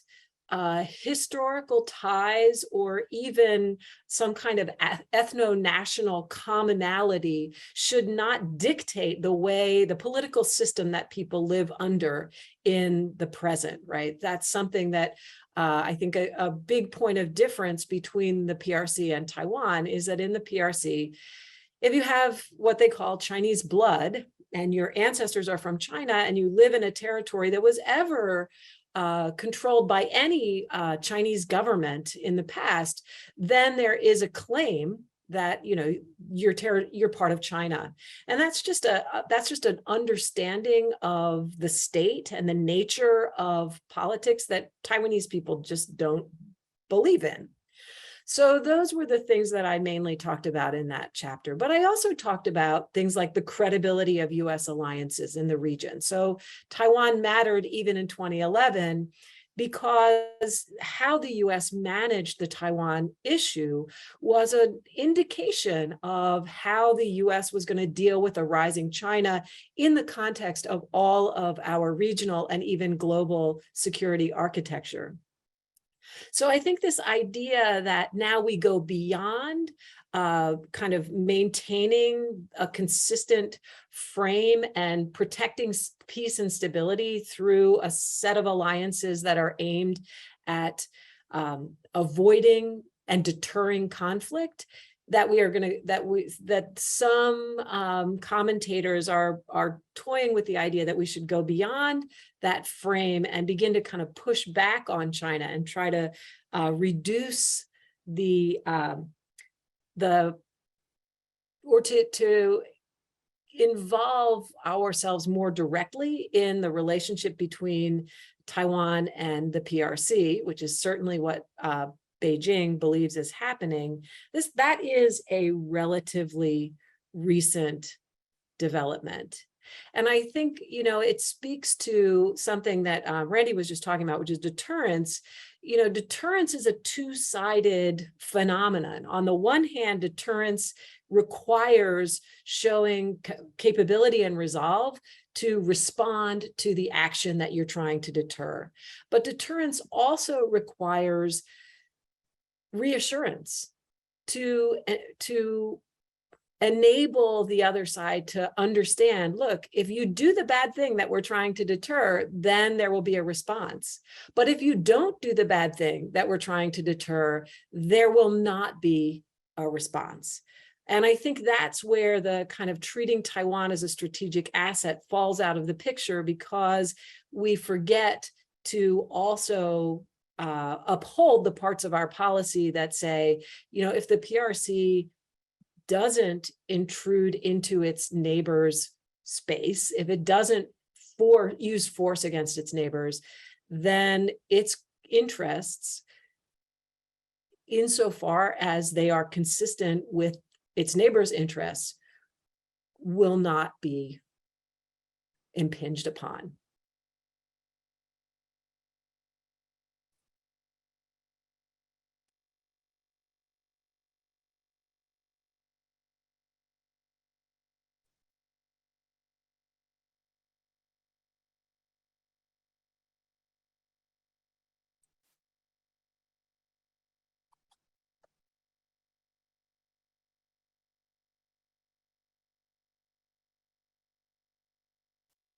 J: historical ties or even some kind of ethno-national commonality should not dictate the way the political system that people live under in the present, right? That's something that I think a big point of difference between the PRC and Taiwan is that in the PRC, if you have what they call Chinese blood and your ancestors are from China and you live in a territory that was ever controlled by any Chinese government in the past, then there is a claim that you're part of China, and that's just an understanding of the state and the nature of politics that Taiwanese people just don't believe in. So those were the things that I mainly talked about in that chapter. But I also talked about things like the credibility of US alliances in the region. So Taiwan mattered even in 2011 because how the US managed the Taiwan issue was an indication of how the US was going to deal with a rising China in the context of all of our regional and even global security architecture. So I think this idea that now we go beyond kind of maintaining a consistent frame and protecting peace and stability through a set of alliances that are aimed at avoiding and deterring conflict, that some commentators are toying with the idea that we should go beyond that frame and begin to kind of push back on China and try to reduce to involve ourselves more directly in the relationship between Taiwan and the PRC, which is certainly what Beijing believes is happening. That is a relatively recent development. And I think, it speaks to something that Randy was just talking about, which is deterrence. Deterrence is a two-sided phenomenon. On the one hand, deterrence requires showing capability and resolve to respond to the action that you're trying to deter. But deterrence also requires reassurance to enable the other side to understand, look, if you do the bad thing that we're trying to deter, then there will be a response. But if you don't do the bad thing that we're trying to deter, there will not be a response. And I think that's where the kind of treating Taiwan as a strategic asset falls out of the picture, because we forget to also uphold the parts of our policy that say, if the PRC doesn't intrude into its neighbor's space, if it doesn't use force against its neighbors, then its interests, insofar as they are consistent with its neighbors' interests, will not be impinged upon.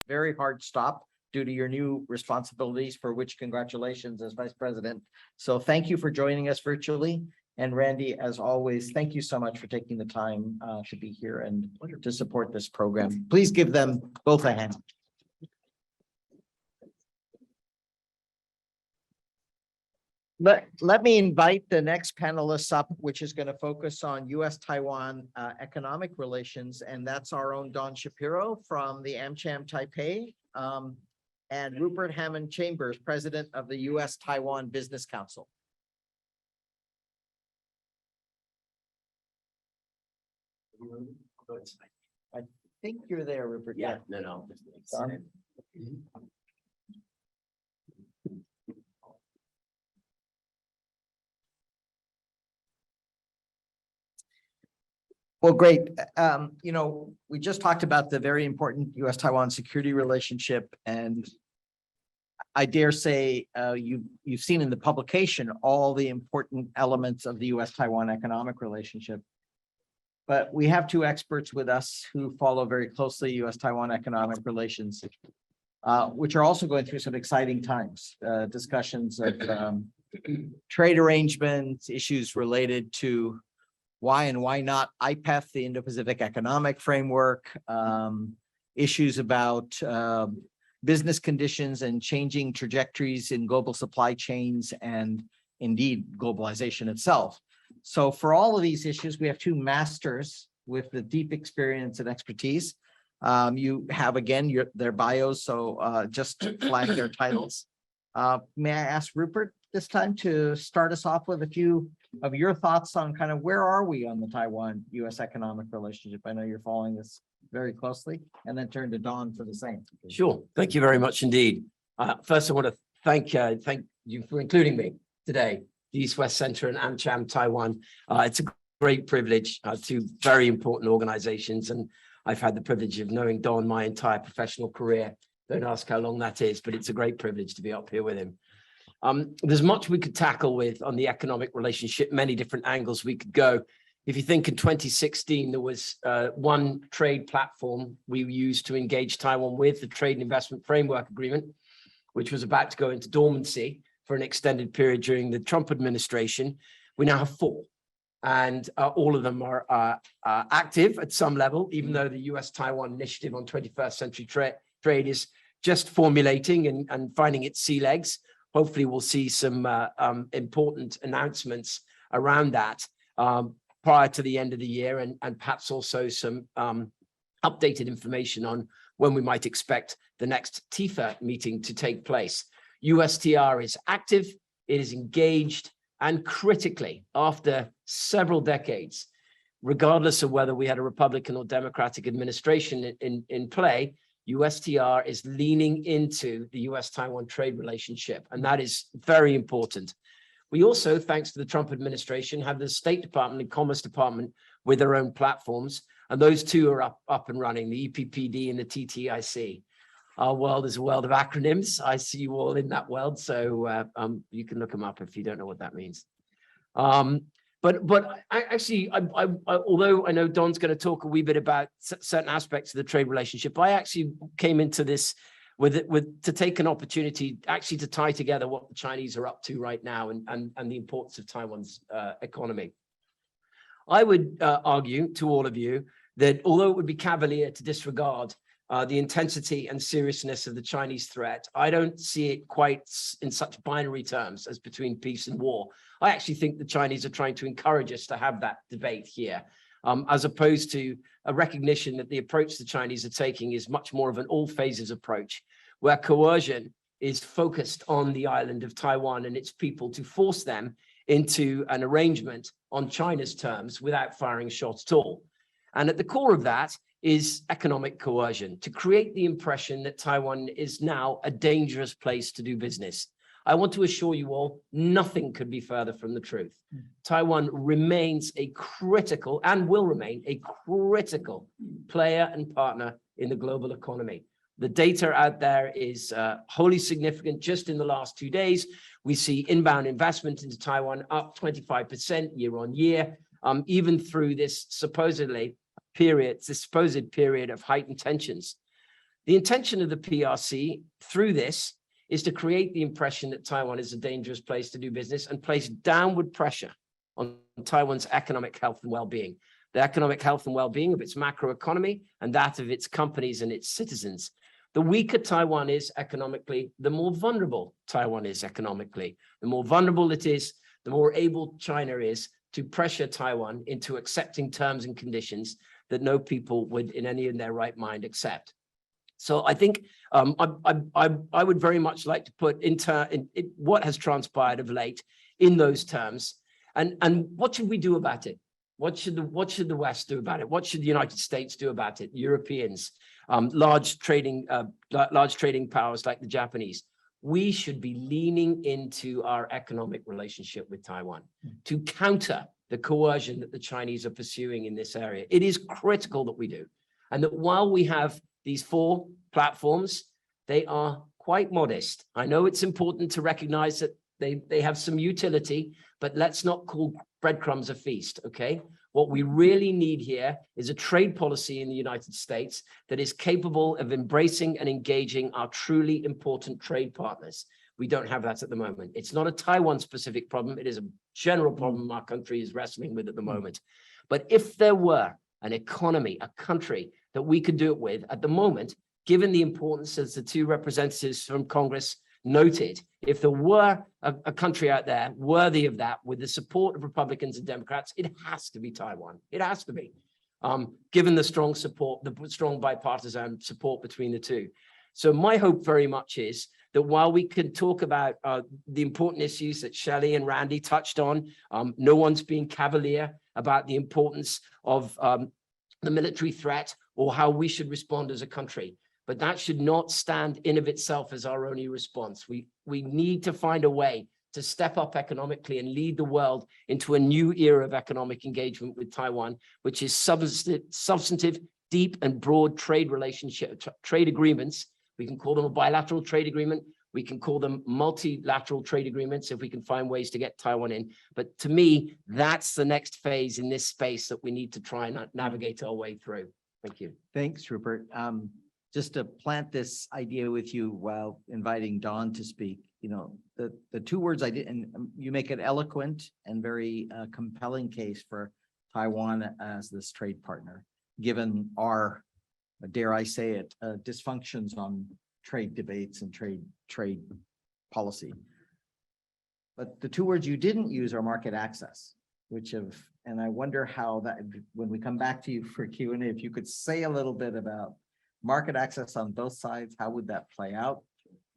B: Very hard stop due to your new responsibilities, for which congratulations as Vice President. So thank you for joining us virtually. And Randy, as always, thank you so much for taking the time to be here and to support this program. Please give them both a hand. Let me invite the next panelist up, which is going to focus on U.S.-Taiwan economic relations, and that's our own Don Shapiro from the AmCham Taipei, and Rupert Hammond Chambers, President of the U.S.-Taiwan Business Council. I think you're there, Rupert.
G: Yeah, no.
B: Don? Well, great. We just talked about the very important U.S.-Taiwan security relationship, and I dare say you've seen in the publication all the important elements of the U.S.-Taiwan economic relationship. But we have two experts with us who follow very closely U.S.-Taiwan economic relations, which are also going through some exciting times. Discussions of trade arrangements, issues related to why and why not IPEF, the Indo-Pacific Economic Framework, issues about business conditions and changing trajectories in global supply chains and indeed globalization itself. So for all of these issues, we have two masters with the deep experience and expertise. You have, again, their bios, so just flag their titles. May I ask Rupert this time to start us off with a few of your thoughts on kind of where are we on the Taiwan-U.S. economic relationship? I know you're following this very closely, and then turn to Don for the same.
K: Sure. Thank you very much indeed. First, I want to thank you for including me today, the East-West Center and AmCham Taiwan. It's a great privilege, two very important organizations, and I've had the privilege of knowing Don my entire professional career. Don't ask how long that is, but it's a great privilege to be up here with him. There's much we could tackle with on the economic relationship, many different angles we could go. If you think in 2016, there was one trade platform we used to engage Taiwan with, the Trade and Investment Framework Agreement, which was about to go into dormancy for an extended period during the Trump administration. We now have four, and all of them are active at some level, even though the U.S.-Taiwan Initiative on 21st Century Trade is just formulating and finding its sea legs. Hopefully we'll see some important announcements around that prior to the end of the year, and perhaps also some updated information on when we might expect the next TIFA meeting to take place. USTR is active, it is engaged, and critically, after several decades, regardless of whether we had a Republican or Democratic administration in play, USTR is leaning into the US-Taiwan trade relationship, and that is very important. We also, thanks to the Trump administration, have the State Department and Commerce Department with their own platforms, and those two are up and running, the EPPD and the TTIC. Our world is a world of acronyms. I see you all in that world, so you can look them up if you don't know what that means. But actually, although I know Don's going to talk a wee bit about certain aspects of the trade relationship, I actually came into this to take an opportunity actually to tie together what the Chinese are up to right now and the importance of Taiwan's economy. I would argue to all of you that although it would be cavalier to disregard the intensity and seriousness of the Chinese threat. I don't see it quite in such binary terms as between peace and war. I actually think the Chinese are trying to encourage us to have that debate here, as opposed to a recognition that the approach the Chinese are taking is much more of an all phases approach, where coercion is focused on the island of Taiwan and its people to force them into an arrangement on China's terms without firing shots at all. And at the core of that is economic coercion, to create the impression that Taiwan is now a dangerous place to do business. I want to assure you all, nothing could be further from the truth. Taiwan remains a critical and will remain a critical player and partner in the global economy. The data out there is wholly significant. Just in the last 2 days, we see inbound investment into Taiwan up 25% year on year, even through this supposed period of heightened tensions. The intention of the PRC through this is to create the impression that Taiwan is a dangerous place to do business and place downward pressure on Taiwan's economic health and well-being, the economic health and well-being of its macroeconomy and that of its companies and its citizens. The weaker Taiwan is economically, the more vulnerable Taiwan is economically. The more vulnerable it is, the more able China is to pressure Taiwan into accepting terms and conditions that no people would in their right mind accept. So I think I would very much like to put what has transpired of late in those terms, and what should we do about it? What should the West do about it? What should the United States do about it? Europeans, large trading powers like the Japanese. We should be leaning into our economic relationship with Taiwan to counter the coercion that the Chinese are pursuing in this area. It is critical that we do. And that while we have these 4 platforms, they are quite modest. I know it's important to recognize that they have some utility, but let's not call breadcrumbs a feast, okay? What we really need here is a trade policy in the United States that is capable of embracing and engaging our truly important trade partners. We don't have that at the moment. It's not a Taiwan-specific problem. It is a general problem our country is wrestling with at the moment. But if there were an economy, a country that we could do it with at the moment, given the importance, as the 2 representatives from Congress noted, if there were a country out there worthy of that with the support of Republicans and Democrats, it has to be Taiwan. It has to be, given the strong support, the strong bipartisan support between the 2. So my hope very much is that while we can talk about the important issues that Shelley and Randy touched on, no one's being cavalier about the importance of the military threat or how we should respond as a country. But that should not stand in of itself as our only response. We need to find a way to step up economically and lead the world into a new era of economic engagement with Taiwan, which is substantive, deep and broad trade agreements. We can call them a bilateral trade agreement. We can call them multilateral trade agreements if we can find ways to get Taiwan in. But to me, that's the next phase in this space that we need to try and navigate our way through. Thank you.
B: Thanks, Rupert. Just to plant this idea with you while inviting Dawn to speak, the 2 words I did, and you make an eloquent and very compelling case for Taiwan as this trade partner, given our, dare I say it, dysfunctions on trade debates and trade policy. But the 2 words you didn't use are market access, and I wonder how that, when we come back to you for Q&A, if you could say a little bit about market access on both sides, how would that play out,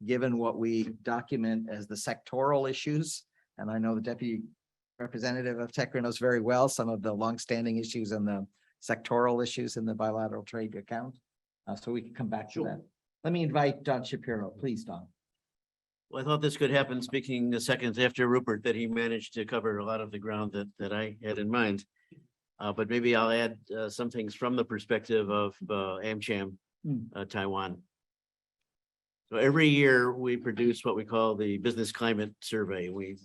B: given what we document as the sectoral issues? And I know the deputy representative of TECRO knows very well some of the longstanding issues and the sectoral issues in the bilateral trade account. So we can come back to that. Let me invite Don Shapiro, please, Don.
G: Well, I thought this could happen, speaking the seconds after Rupert, that he managed to cover a lot of the ground that I had in mind. But maybe I'll add some things from the perspective of AmCham Taiwan. So every year we produce what we call the business climate survey. We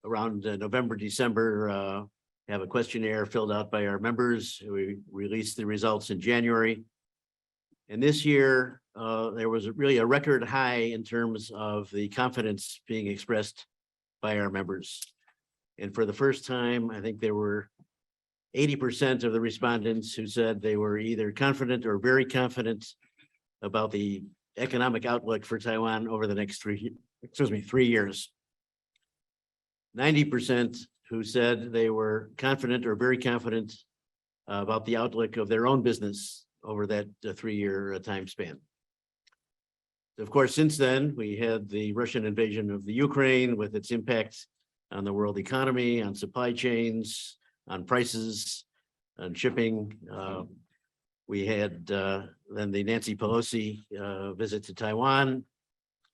G: around November, December, have a questionnaire filled out by our members. We release the results in January. And this year, there was really a record high in terms of the confidence being expressed by our members. And for the first time, I think there were 80% of the respondents who said they were either confident or very confident about the economic outlook for Taiwan over the next 3 years. 90% who said they were confident or very confident about the outlook of their own business over that 3-year time span. Of course, since then, we had the Russian invasion of the Ukraine with its impact on the world economy, on supply chains, on prices, on shipping. We had then the Nancy Pelosi visit to Taiwan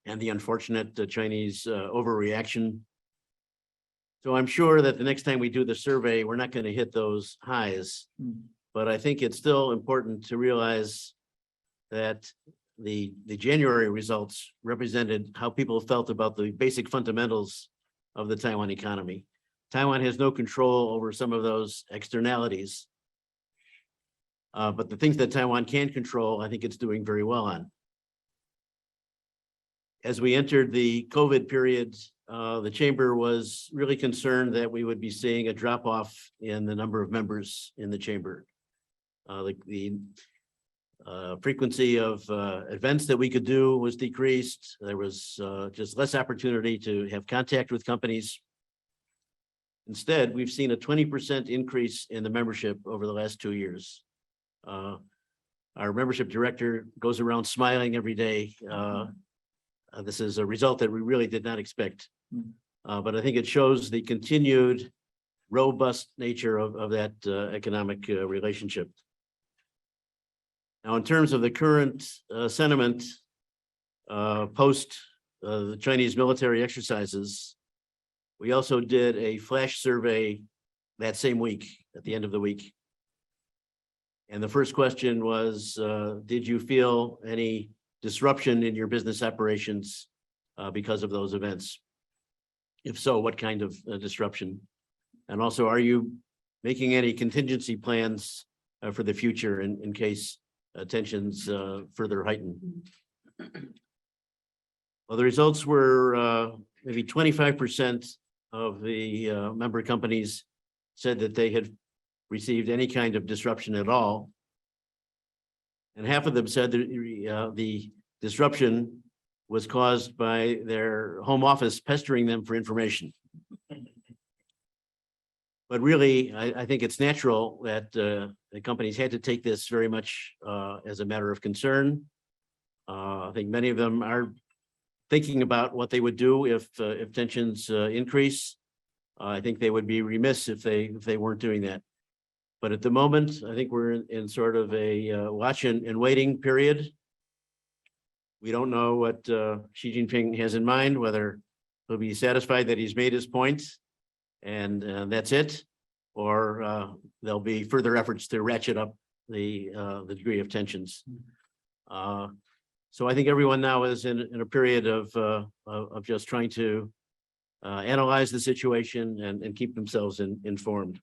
G: and the unfortunate Chinese overreaction. So I'm sure that the next time we do the survey, we're not going to hit those highs. But I think it's still important to realize that the January results represented how people felt about the basic fundamentals of the Taiwan economy. Taiwan has no control over some of those externalities. But the things that Taiwan can control, I think it's doing very well on. As we entered the COVID period, the chamber was really concerned that we would be seeing a drop off in the number of members in the chamber. The frequency of events that we could do was decreased. There was just less opportunity to have contact with companies. Instead, we've seen a 20% increase in the membership over the last 2 years. Our membership director goes around smiling every day. This is a result that we really did not expect. But I think it shows the continued robust nature of that economic relationship. Now, in terms of the current sentiment post the Chinese military exercises, we also did a flash survey that same week, at the end of the week. And the first question was, did you feel any disruption in your business operations because of those events? If so, what kind of disruption? And also, are you making any contingency plans for the future in case tensions further heighten? Well, the results were maybe 25% of the member companies said that they had received any kind of disruption at all. And half of them said that the disruption was caused by their home office pestering them for information. But really, I think it's natural that the companies had to take this very much as a matter of concern. I think many of them are thinking about what they would do if tensions increase. I think they would be remiss if they weren't doing that. But at the moment, I think we're in sort of a watch and waiting period. We don't know what Xi Jinping has in mind, whether he'll be satisfied that he's made his point and that's it, or there'll be further efforts to ratchet up the degree of tensions. So I think everyone now is in a period of just trying to analyze the situation and keep themselves informed.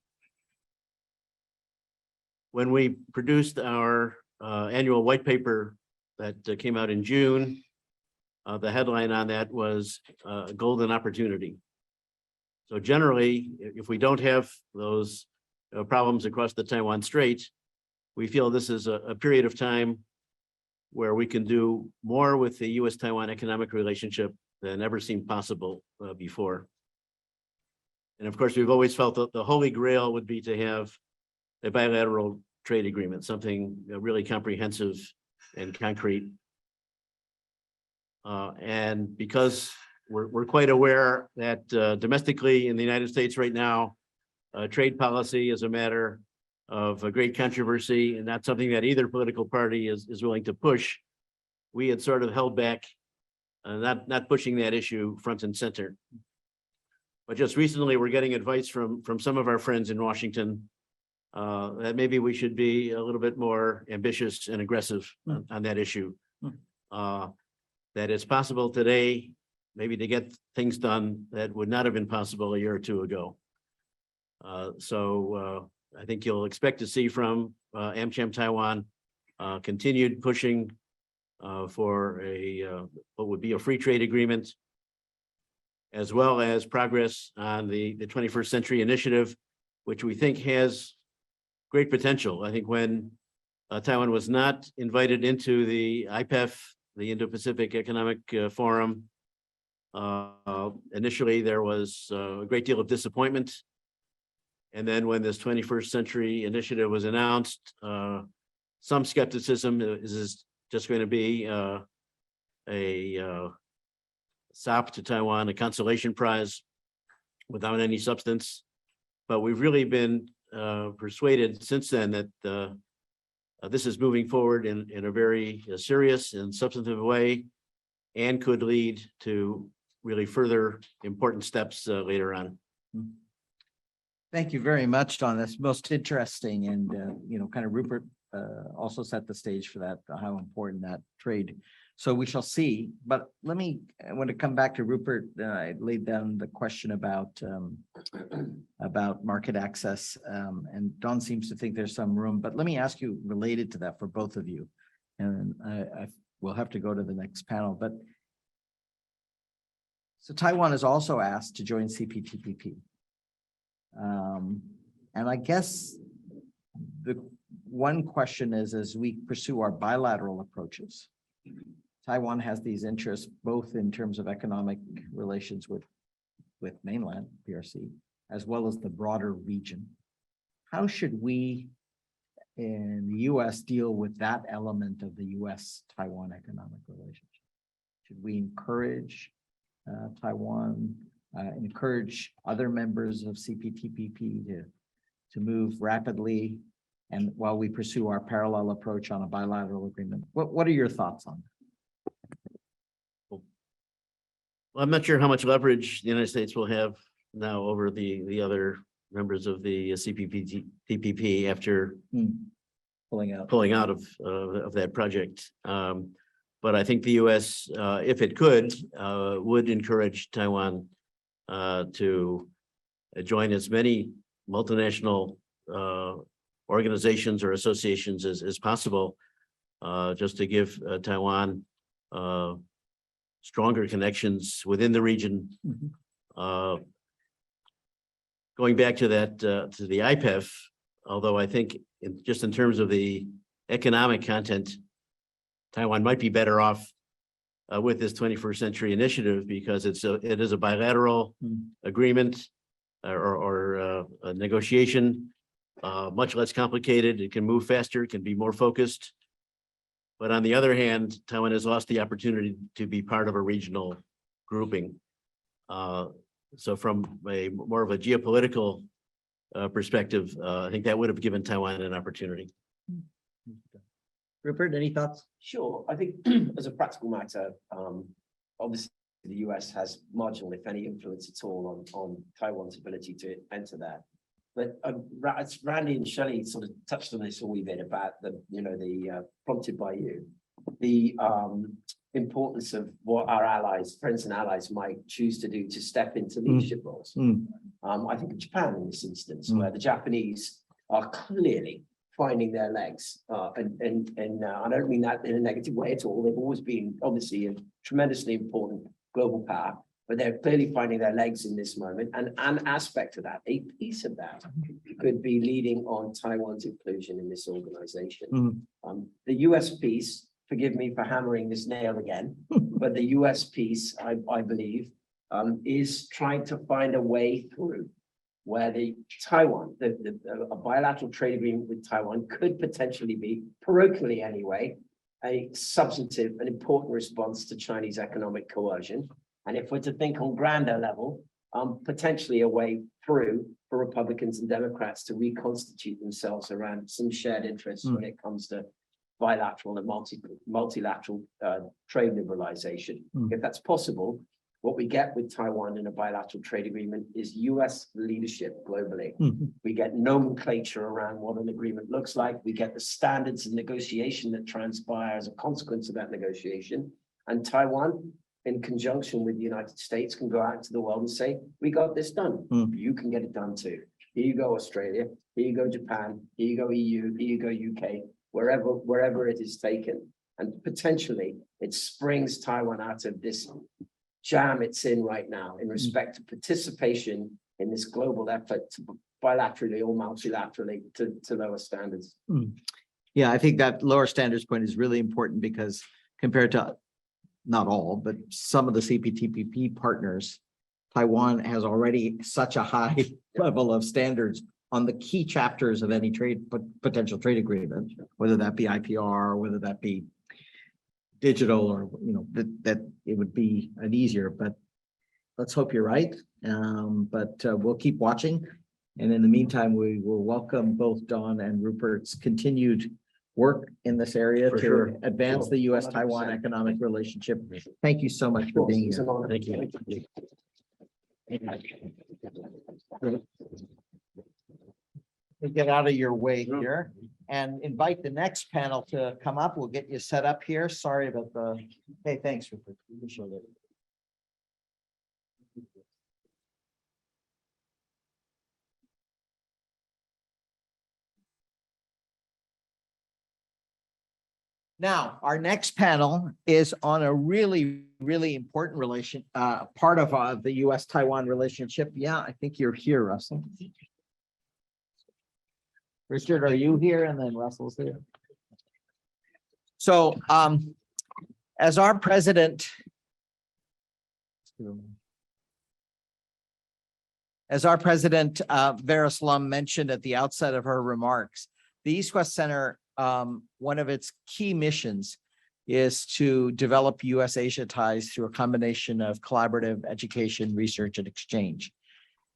G: When we produced our annual white paper that came out in June, the headline on that was Golden Opportunity. So generally, if we don't have those problems across the Taiwan Strait, we feel this is a period of time where we can do more with the U.S.-Taiwan economic relationship than ever seemed possible before. And of course, we've always felt that the holy grail would be to have a bilateral trade agreement, something really comprehensive and concrete. And because we're quite aware that domestically in the United States right now, trade policy is a matter of a great controversy and not something that either political party is willing to push, we had sort of held back, not pushing that issue front and center. But just recently, we're getting advice from some of our friends in Washington that maybe we should be a little bit more ambitious and aggressive on that issue. That it's possible today, maybe to get things done that would not have been possible a year or two ago. So I think you'll expect to see from AmCham Taiwan continued pushing for what would be a free trade agreement, as well as progress on the 21st Century Initiative, which we think has great potential. I think when Taiwan was not invited into the IPEF, the Indo-Pacific Economic Forum, initially there was a great deal of disappointment. And then when this 21st Century Initiative was announced, some skepticism. Is this just going to be a sop to Taiwan, a consolation prize without any substance? But we've really been persuaded since then that this is moving forward in a very serious and substantive way, and could lead to really further important steps later on.
B: Thank you very much, Don. That's most interesting, and kind of Rupert also set the stage for that, how important that trade. So we shall see. But I want to come back to Rupert. I laid down the question about market access, and Don seems to think there's some room. But let me ask you related to that for both of you, and I will have to go to the next panel. But so Taiwan is also asked to join CPTPP. And I guess the one question is, as we pursue our bilateral approaches, Taiwan has these interests both in terms of economic relations with mainland PRC, as well as the broader region. How should we in the US deal with that element of the US-Taiwan economic relationship? Should we encourage Taiwan, encourage other members of CPTPP to move rapidly, and while we pursue our parallel approach on a bilateral agreement? What are your thoughts on that?
G: Well, I'm not sure how much leverage the United States will have now over the other members of the CPTPP after
B: Pulling out
G: of that project. But I think the US, if it could, would encourage Taiwan to join as many multinational organizations or associations as possible, just to give Taiwan stronger connections within the region. Going back to that, to the IPEF, although I think just in terms of the economic content, Taiwan might be better off with this 21st Century Initiative, because it is a bilateral agreement or a negotiation, much less complicated. It can move faster, it can be more focused. But on the other hand, Taiwan has lost the opportunity to be part of a regional grouping. So from a more of a geopolitical perspective, I think that would have given Taiwan an opportunity.
B: Rupert, any thoughts?
K: Sure. I think as a practical matter, obviously the US has marginal, if any, influence at all on Taiwan's ability to enter that. But Randy and Shelley sort of touched on this a wee bit about prompted by you, the importance of what our allies, friends and allies might choose to do to step into leadership roles. I think of Japan in this instance, where the Japanese are clearly finding their legs. And I don't mean that in a negative way at all. They've always been obviously a tremendously important global power, but they're clearly finding their legs in this moment. And an aspect of that, a piece of that, could be leading on Taiwan's inclusion in this organization. The US piece, forgive me for hammering this nail again, but the US piece, I believe, is trying to find a way through where the Taiwan, a bilateral trade agreement with Taiwan could potentially be, parochially anyway, a substantive and important response to Chinese economic coercion. And if we're to think on grander level, potentially a way through for Republicans and Democrats to reconstitute themselves around some shared interests when it comes to bilateral and multilateral trade liberalization. If that's possible, what we get with Taiwan in a bilateral trade agreement is US leadership globally. We get nomenclature around what an agreement looks like. We get the standards of negotiation that transpire as a consequence of that negotiation. And Taiwan, in conjunction with the United States, can go out to the world and say, we got this done. You can get it done too. Here you go, Australia. Here you go, Japan. Here you go, EU. Here you go, UK. Wherever it is taken. And potentially it springs Taiwan out of this jam it's in right now in respect to participation in this global effort to bilaterally or multilaterally to lower standards.
B: Yeah, I think that lower standards point is really important because compared to not all, but some of the CPTPP partners, Taiwan has already such a high level of standards on the key chapters of any potential trade agreement, whether that be IPR, whether that be digital, or that it would be an easier. But let's hope you're right. But we'll keep watching. And in the meantime, we will welcome both Don and Rupert's continued work in this area
G: For
B: to
G: sure.
B: advance the U.S.-Taiwan
K: 100%.
B: economic relationship. Thank you so much for being
K: It's an
B: here.
K: honor.
G: Thank you.
B: We'll get out of your way here and invite the next panel to come up. We'll get you set up here. Sorry about the, hey, thanks, Rupert. Appreciate it. Now, our next panel is on a really, really important part of the U.S.-Taiwan relationship. Yeah, I think you're here, Russell. Richard, are you here? And then Russell's here. So, as our president, Vares-Lum mentioned at the outset of her remarks, the East-West Center, one of its key missions is to develop U.S.-Asia ties through a combination of collaborative education, research, and exchange.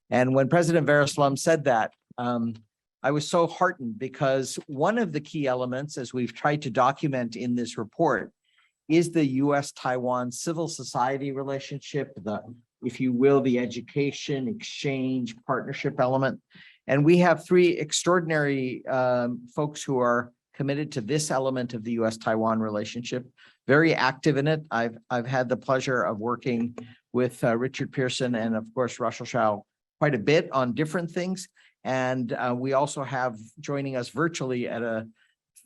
B: And when President Vares-Lum said that, I was so heartened because one of the key elements, as we've tried to document in this report, is the U.S.-Taiwan civil society relationship, if you will, the education, exchange, partnership element. And we have three extraordinary folks who are committed to this element of the U.S.-Taiwan relationship, very active in it. I've had the pleasure of working with Richard Pearson and, of course, Russell Shao quite a bit on different things. And we also have joining us virtually at a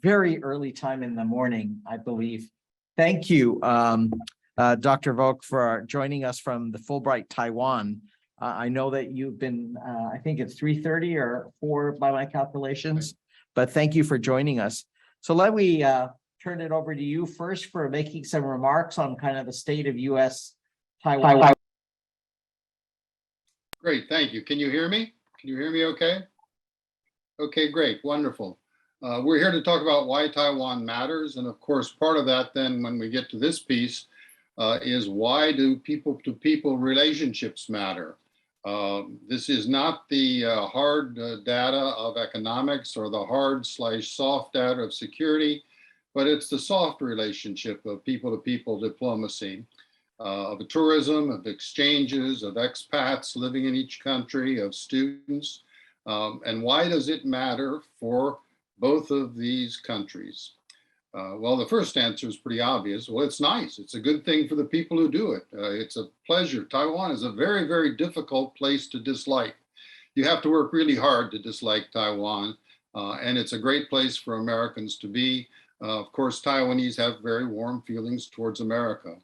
B: very early time in the morning, I believe. Thank you, Dr. Volk, for joining us from the Fulbright, Taiwan. I know that you've been, I think it's 3:30 or 4 by my calculations, but thank you for joining us. So let me turn it over to you first for making some remarks on kind of the state of U.S.-Taiwan.
L: Great, thank you. Can you hear me? Can you hear me okay? Okay, great, wonderful. We're here to talk about why Taiwan matters. And of course, part of that then when we get to this piece is why do people-to-people relationships matter? This is not the hard data of economics or the hard/soft data of security, but it's the soft relationship of people-to-people diplomacy, of tourism, of exchanges, of expats living in each country, of students. And why does it matter for both of these countries? Well, the first answer is pretty obvious. Well, it's nice. It's a good thing for the people who do it. It's a pleasure. Taiwan is a very, very difficult place to dislike. You have to work really hard to dislike Taiwan, and it's a great place for Americans to be. Of course, Taiwanese have very warm feelings towards America.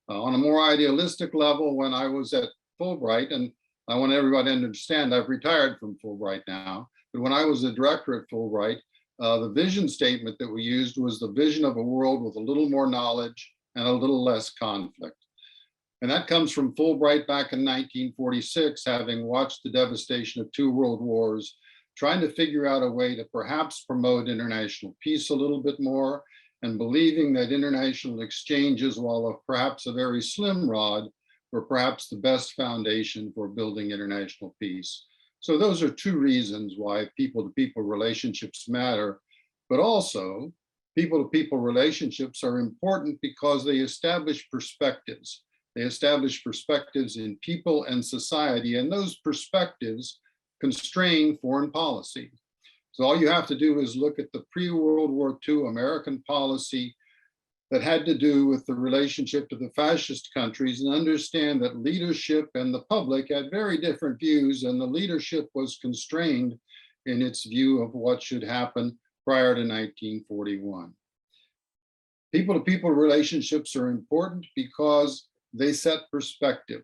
L: On a more idealistic level, when I was at Fulbright, and I want everybody to understand I've retired from Fulbright now, but when I was the director at Fulbright, the vision statement that we used was the vision of a world with a little more knowledge and a little less conflict. And that comes from Fulbright back in 1946, having watched the devastation of 2 world wars, trying to figure out a way to perhaps promote international peace a little bit more, and believing that international exchanges, while perhaps a very slim rod, were perhaps the best foundation for building international peace. So those are 2 reasons why people-to-people relationships matter, but also people-to-people relationships are important because they establish perspectives. They establish perspectives in people and society, and those perspectives constrain foreign policy. So all you have to do is look at the pre-World War II American policy that had to do with the relationship to the fascist countries and understand that leadership and the public had very different views, and the leadership was constrained in its view of what should happen prior to 1941. People-to-people relationships are important because they set perspective.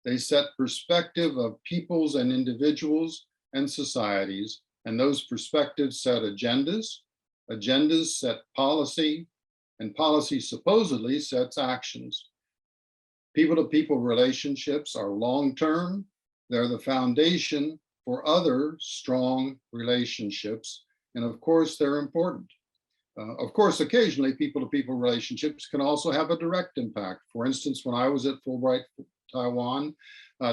L: They set perspective of peoples and individuals and societies, and those perspectives set agendas, agendas set policy, and policy supposedly sets actions. People-to-people relationships are long-term. They're the foundation for other strong relationships, and of course, they're important. Of course, occasionally people-to-people relationships can also have a direct impact. For instance, when I was at Fulbright, Taiwan,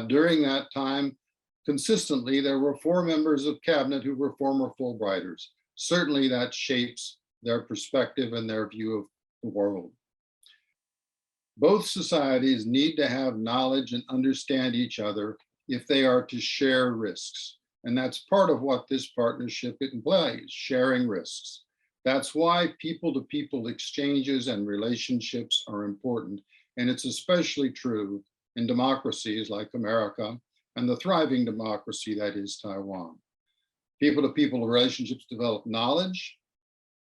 L: during that time, consistently, there were 4 members of cabinet who were former Fulbrighters. Certainly that shapes their perspective and their view of the world. Both societies need to have knowledge and understand each other if they are to share risks. And that's part of what this partnership implies, sharing risks. That's why people-to-people exchanges and relationships are important. And it's especially true in democracies like America and the thriving democracy that is Taiwan. People-to-people relationships develop knowledge.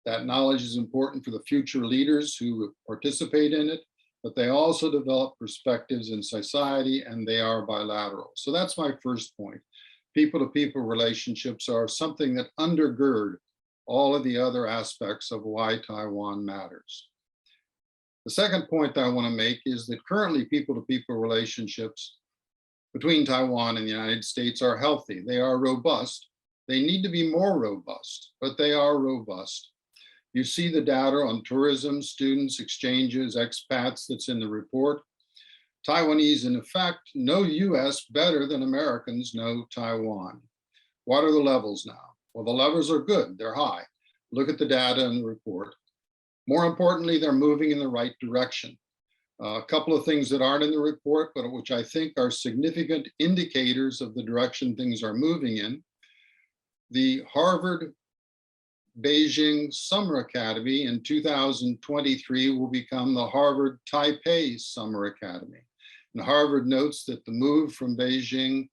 L: That knowledge is important for the future leaders who participate in it, but they also develop perspectives in society, and they are bilateral. So that's my first point. People-to-people relationships are something that undergird all of the other aspects of why Taiwan matters. The second point I want to make is that currently people-to-people relationships between Taiwan and the United States are healthy. They are robust. They need to be more robust, but they are robust. You see the data on tourism, students, exchanges, expats that's in the report. Taiwanese, in effect, know US better than Americans know Taiwan. What are the levels now? Well, the levels are good, they're high. Look at the data in the report. More importantly, they're moving in the right direction. A couple of things that aren't in the report, but which I think are significant indicators of the direction things are moving in. The Harvard Beijing Summer Academy in 2023 will become the Harvard Taipei Summer Academy. And Harvard notes that the move from Beijing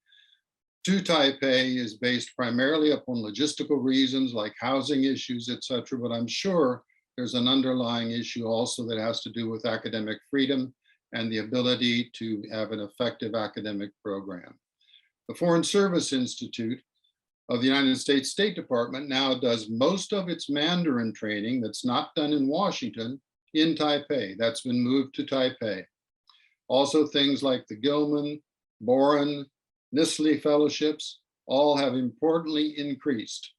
L: to Taipei is based primarily upon logistical reasons like housing issues, et cetera, but I'm sure there's an underlying issue also that has to do with academic freedom and the ability to have an effective academic program. The Foreign Service Institute of the United States State Department now does most of its Mandarin training that's not done in Washington in Taipei. That's been moved to Taipei. Also things like the Gilman, Boren, Nissley fellowships all have importantly increased.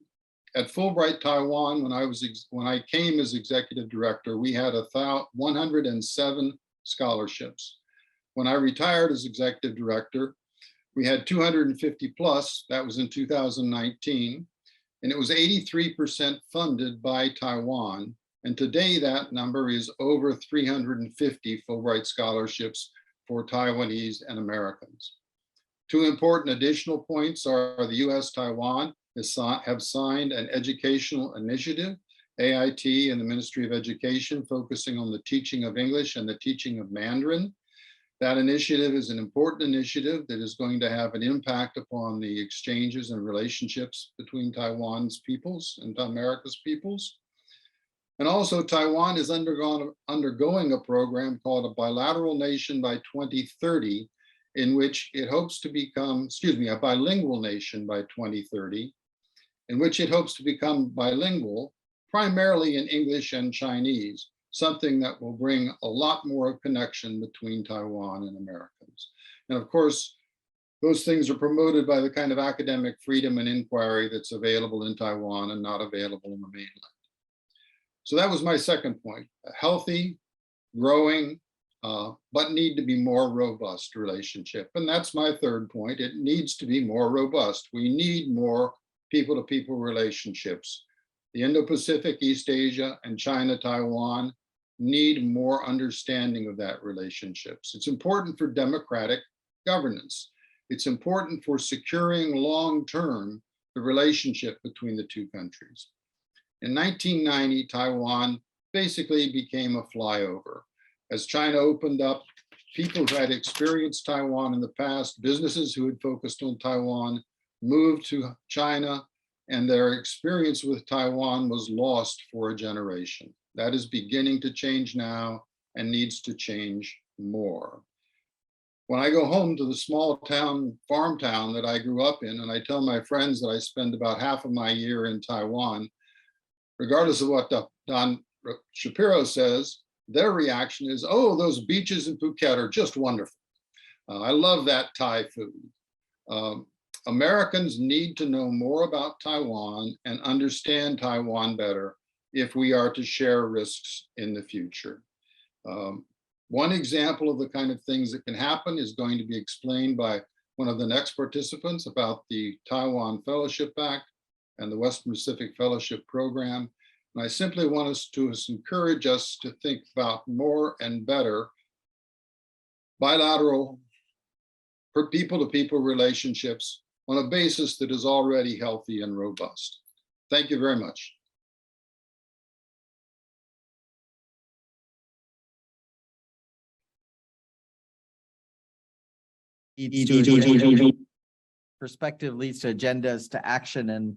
L: At Fulbright Taiwan, when I came as executive director, we had 107 scholarships. When I retired as executive director, we had 250 plus, that was in 2019, and it was 83% funded by Taiwan. And today that number is over 350 Fulbright scholarships for Taiwanese and Americans. 2 important additional points are the US-Taiwan have signed an educational initiative, AIT and the Ministry of Education, focusing on the teaching of English and the teaching of Mandarin. That initiative is an important initiative that is going to have an impact upon the exchanges and relationships between Taiwan's peoples and America's peoples. And also Taiwan is undergoing a program called a bilateral nation by 2030, in which it hopes to become, a bilingual nation by 2030, in which it hopes to become bilingual, primarily in English and Chinese, something that will bring a lot more connection between Taiwan and Americans. And of course, those things are promoted by the kind of academic freedom and inquiry that's available in Taiwan and not available in the mainland. So that was my second point, a healthy, growing, but need to be more robust relationship. And that's my third point. It needs to be more robust. We need more people-to-people relationships. The Indo-Pacific, East Asia, and China, Taiwan need more understanding of that relationships. It's important for democratic governance. It's important for securing long-term the relationship between the two countries. In 1990, Taiwan basically became a flyover. As China opened up, people who had experienced Taiwan in the past, businesses who had focused on Taiwan, moved to China, and their experience with Taiwan was lost for a generation. That is beginning to change now and needs to change more. When I go home to the small town, farm town that I grew up in, and I tell my friends that I spend about half of my year in Taiwan, regardless of what Don Shapiro says, their reaction is, oh, those beaches in Phuket are just wonderful. I love that Thai food. Americans need to know more about Taiwan and understand Taiwan better if we are to share risks in the future. One example of the kind of things that can happen is going to be explained by one of the next participants about the Taiwan Fellowship Act and the Western Pacific Fellowship Program. And I simply want us to encourage us to think about more and better bilateral people-to-people relationships on a basis that is already healthy and robust. Thank you very much.
B: Perspective leads to agendas to action, and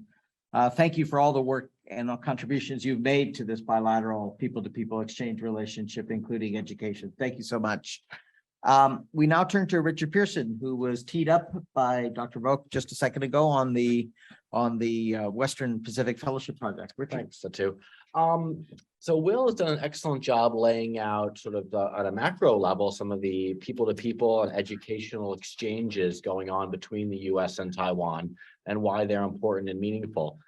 B: thank you for all the work and contributions you've made to this bilateral people-to-people exchange relationship, including education. Thank you so much. We now turn to Richard Pearson, who was teed up by Dr. Vogt just a second ago on the Western Pacific Fellowship Project. Richard.
M: Thanks, Satu. So Will has done an excellent job laying out sort of at a macro level some of the people-to-people and educational exchanges going on between the U.S. and Taiwan and why they're important and meaningful.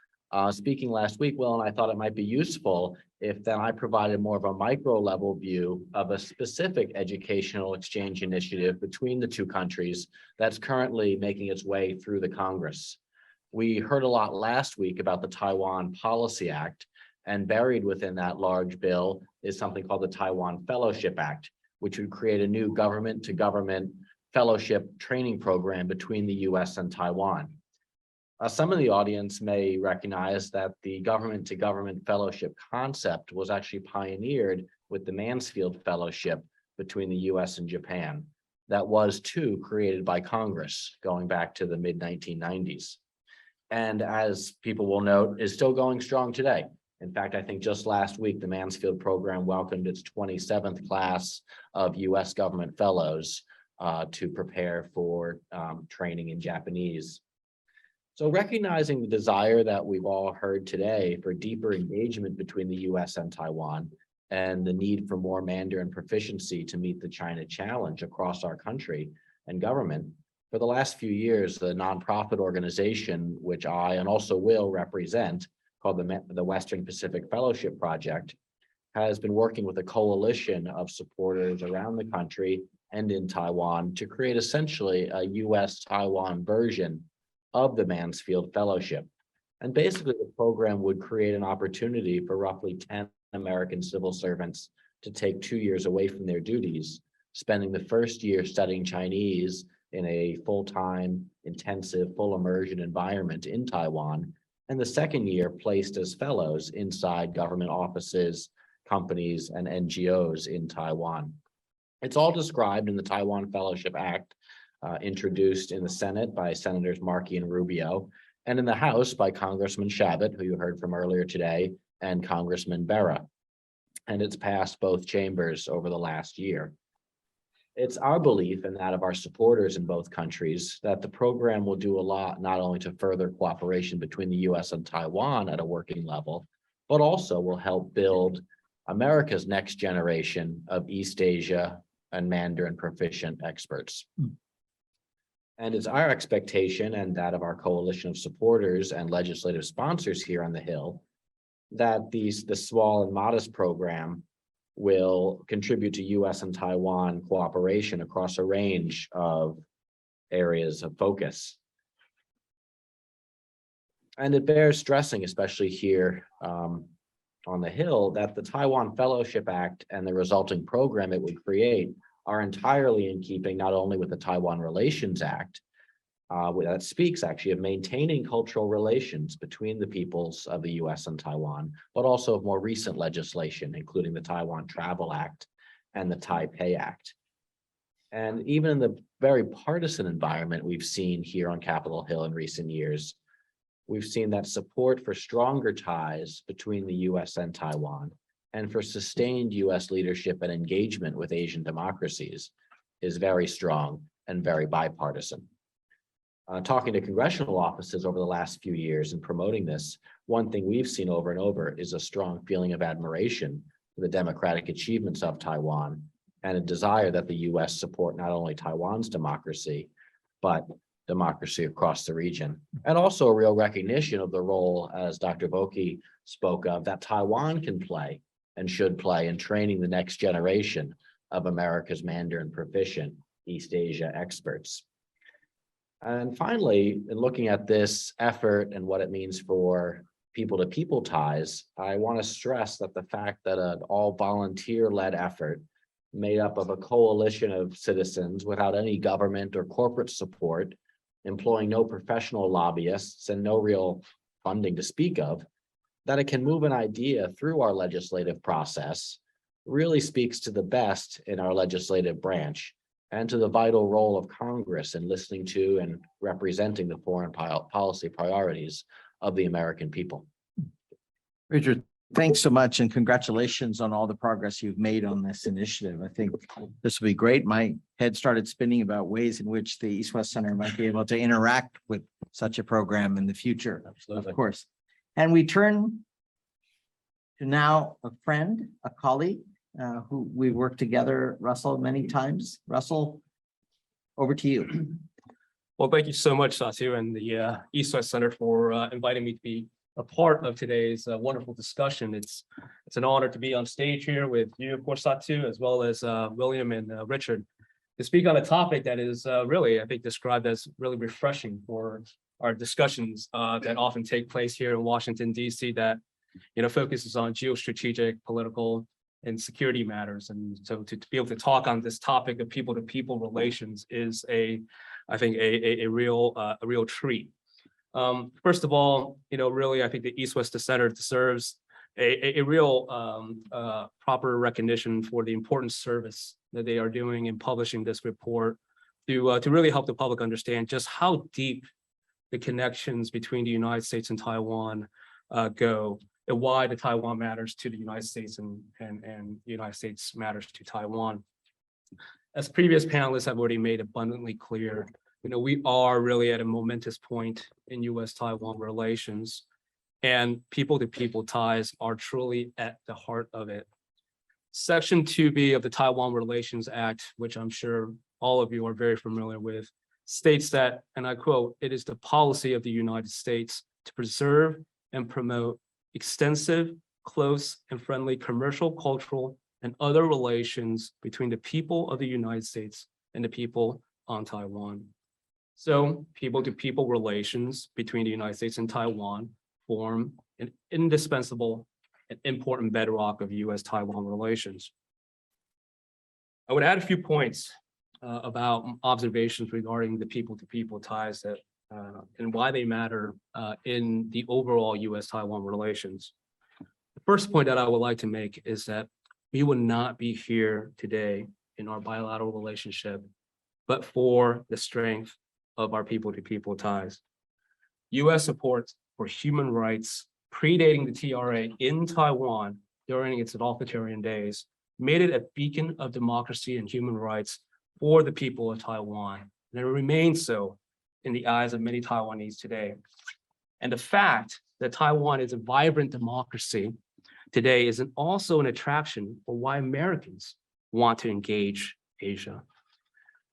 M: Speaking last week, Will and I thought it might be useful if then I provided more of a micro level view of a specific educational exchange initiative between the two countries that's currently making its way through the Congress. We heard a lot last week about the Taiwan Policy Act, and buried within that large bill is something called the Taiwan Fellowship Act, which would create a new government-to-government fellowship training program between the U.S. and Taiwan. Some of the audience may recognize that the government-to-government fellowship concept was actually pioneered with the Mansfield Fellowship between the U.S. and Japan. That was too created by Congress going back to the mid-1990s. And as people will note, is still going strong today. In fact, I think just last week, the Mansfield program welcomed its 27th class of U.S. government fellows to prepare for training in Japanese. So recognizing the desire that we've all heard today for deeper engagement between the U.S. and Taiwan and the need for more Mandarin proficiency to meet the China challenge across our country and government, for the last few years, the nonprofit organization, which I and also Will represent, called the Western Pacific Fellowship Project, has been working with a coalition of supporters around the country and in Taiwan to create essentially a U.S.-Taiwan version of the Mansfield Fellowship. And basically the program would create an opportunity for roughly 10 American civil servants to take 2 years away from their duties, spending the first year studying Chinese in a full-time, intensive, full immersion environment in Taiwan, and the second year placed as fellows inside government offices, companies, and NGOs in Taiwan. It's all described in the Taiwan Fellowship Act, introduced in the Senate by Senators Markey and Rubio, and in the House by Congressman Shabbat, who you heard from earlier today, and Congressman Berra. And it's passed both chambers over the last year. It's our belief and that of our supporters in both countries that the program will do a lot, not only to further cooperation between the U.S. and Taiwan at a working level, but also will help build America's next generation of East Asia and Mandarin proficient experts. And it's our expectation and that of our coalition of supporters and legislative sponsors here on the Hill that the small and modest program will contribute to U.S. and Taiwan cooperation across a range of areas of focus. And it bears stressing, especially here on the Hill, that the Taiwan Fellowship Act and the resulting program it would create are entirely in keeping not only with the Taiwan Relations Act, that speaks actually of maintaining cultural relations between the peoples of the U.S. and Taiwan, but also of more recent legislation, including the Taiwan Travel Act and the Taipei Act. And even in the very partisan environment we've seen here on Capitol Hill in recent years, we've seen that support for stronger ties between the U.S. and Taiwan and for sustained U.S. leadership and engagement with Asian democracies is very strong and very bipartisan. Talking to congressional offices over the last few years and promoting this, one thing we've seen over and over is a strong feeling of admiration for the democratic achievements of Taiwan and a desire that the US support not only Taiwan's democracy, but democracy across the region. And also a real recognition of the role, as Dr. Voki spoke of, that Taiwan can play and should play in training the next generation of America's Mandarin proficient East Asia experts. And finally, in looking at this effort and what it means for people-to-people ties, I want to stress that the fact that an all-volunteer-led effort made up of a coalition of citizens without any government or corporate support, employing no professional lobbyists and no real funding to speak of, that it can move an idea through our legislative process really speaks to the best in our legislative branch and to the vital role of Congress in listening to and representing the foreign policy priorities of the American people.
B: Richard, thanks so much and congratulations on all the progress you've made on this initiative. I think this will be great. My head started spinning about ways in which the East-West Center might be able to interact with such a program in the future. Absolutely. Of course. And we turn to now a friend, a colleague, who we've worked together, Russell, many times. Russell, over to you.
N: Well, thank you so much, Satu, and the East-West Center for inviting me to be a part of today's wonderful discussion. It's an honor to be on stage here with you, of course, Satu, as well as William and Richard, to speak on a topic that is really, I think, described as really refreshing for our discussions that often take place here in Washington, D.C. that, focuses on geostrategic, political, and security matters. And so to be able to talk on this topic of people-to-people relations is I think a real treat. First of all, really, I think the East-West Center deserves a real proper recognition for the important service that they are doing in publishing this report to really help the public understand just how deep the connections between the United States and Taiwan go, and why the Taiwan matters to the United States and the United States matters to Taiwan. As previous panelists have already made abundantly clear, we are really at a momentous point in U.S.-Taiwan relations, and people-to-people ties are truly at the heart of it. Section 2B of the Taiwan Relations Act, which I'm sure all of you are very familiar with, states that, and I quote, "It is the policy of the United States to preserve and promote extensive, close, and friendly commercial, cultural, and other relations between the people of the United States and the people on Taiwan." So people-to-people relations between the United States and Taiwan form an indispensable and important bedrock of U.S.-Taiwan relations. I would add a few points about observations regarding the people-to-people ties that and why they matter in the overall U.S.-Taiwan relations. The first point that I would like to make is that we would not be here today in our bilateral relationship, but for the strength of our people-to-people ties. U.S. support for human rights predating the TRA in Taiwan during its authoritarian days made it a beacon of democracy and human rights for the people of Taiwan, and it remains so in the eyes of many Taiwanese today. And the fact that Taiwan is a vibrant democracy today is also an attraction for why Americans want to engage Asia.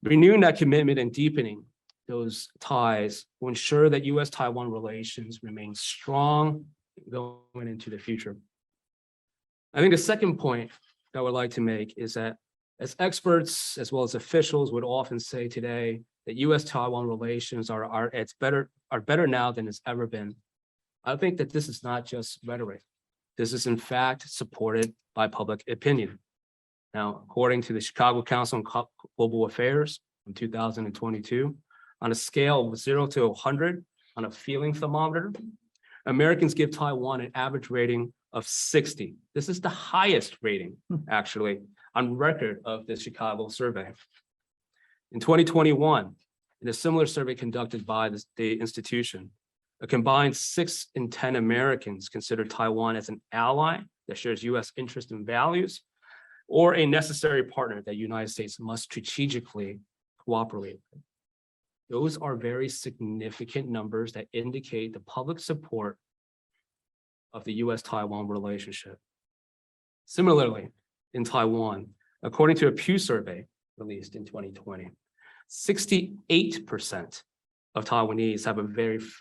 N: Renewing that commitment and deepening those ties will ensure that U.S.-Taiwan relations remain strong going into the future. I think the second point that I would like to make is that as experts, as well as officials would often say today, that U.S.-Taiwan relations are better now than it's ever been. I think that this is not just rhetoric. This is in fact supported by public opinion. Now, according to the Chicago Council on Global Affairs from 2022, on a scale of 0 to 100 on a feeling thermometer, Americans give Taiwan an average rating of 60. This is the highest rating, actually, on record of the Chicago survey. In 2021, in a similar survey conducted by the institution, a combined 6 in 10 Americans consider Taiwan as an ally that shares U.S. interests and values, or a necessary partner that the United States must strategically cooperate with. Those are very significant numbers that indicate the public support of the US-Taiwan relationship. Similarly, in Taiwan, according to a Pew survey released in 2020, 68% of Taiwanese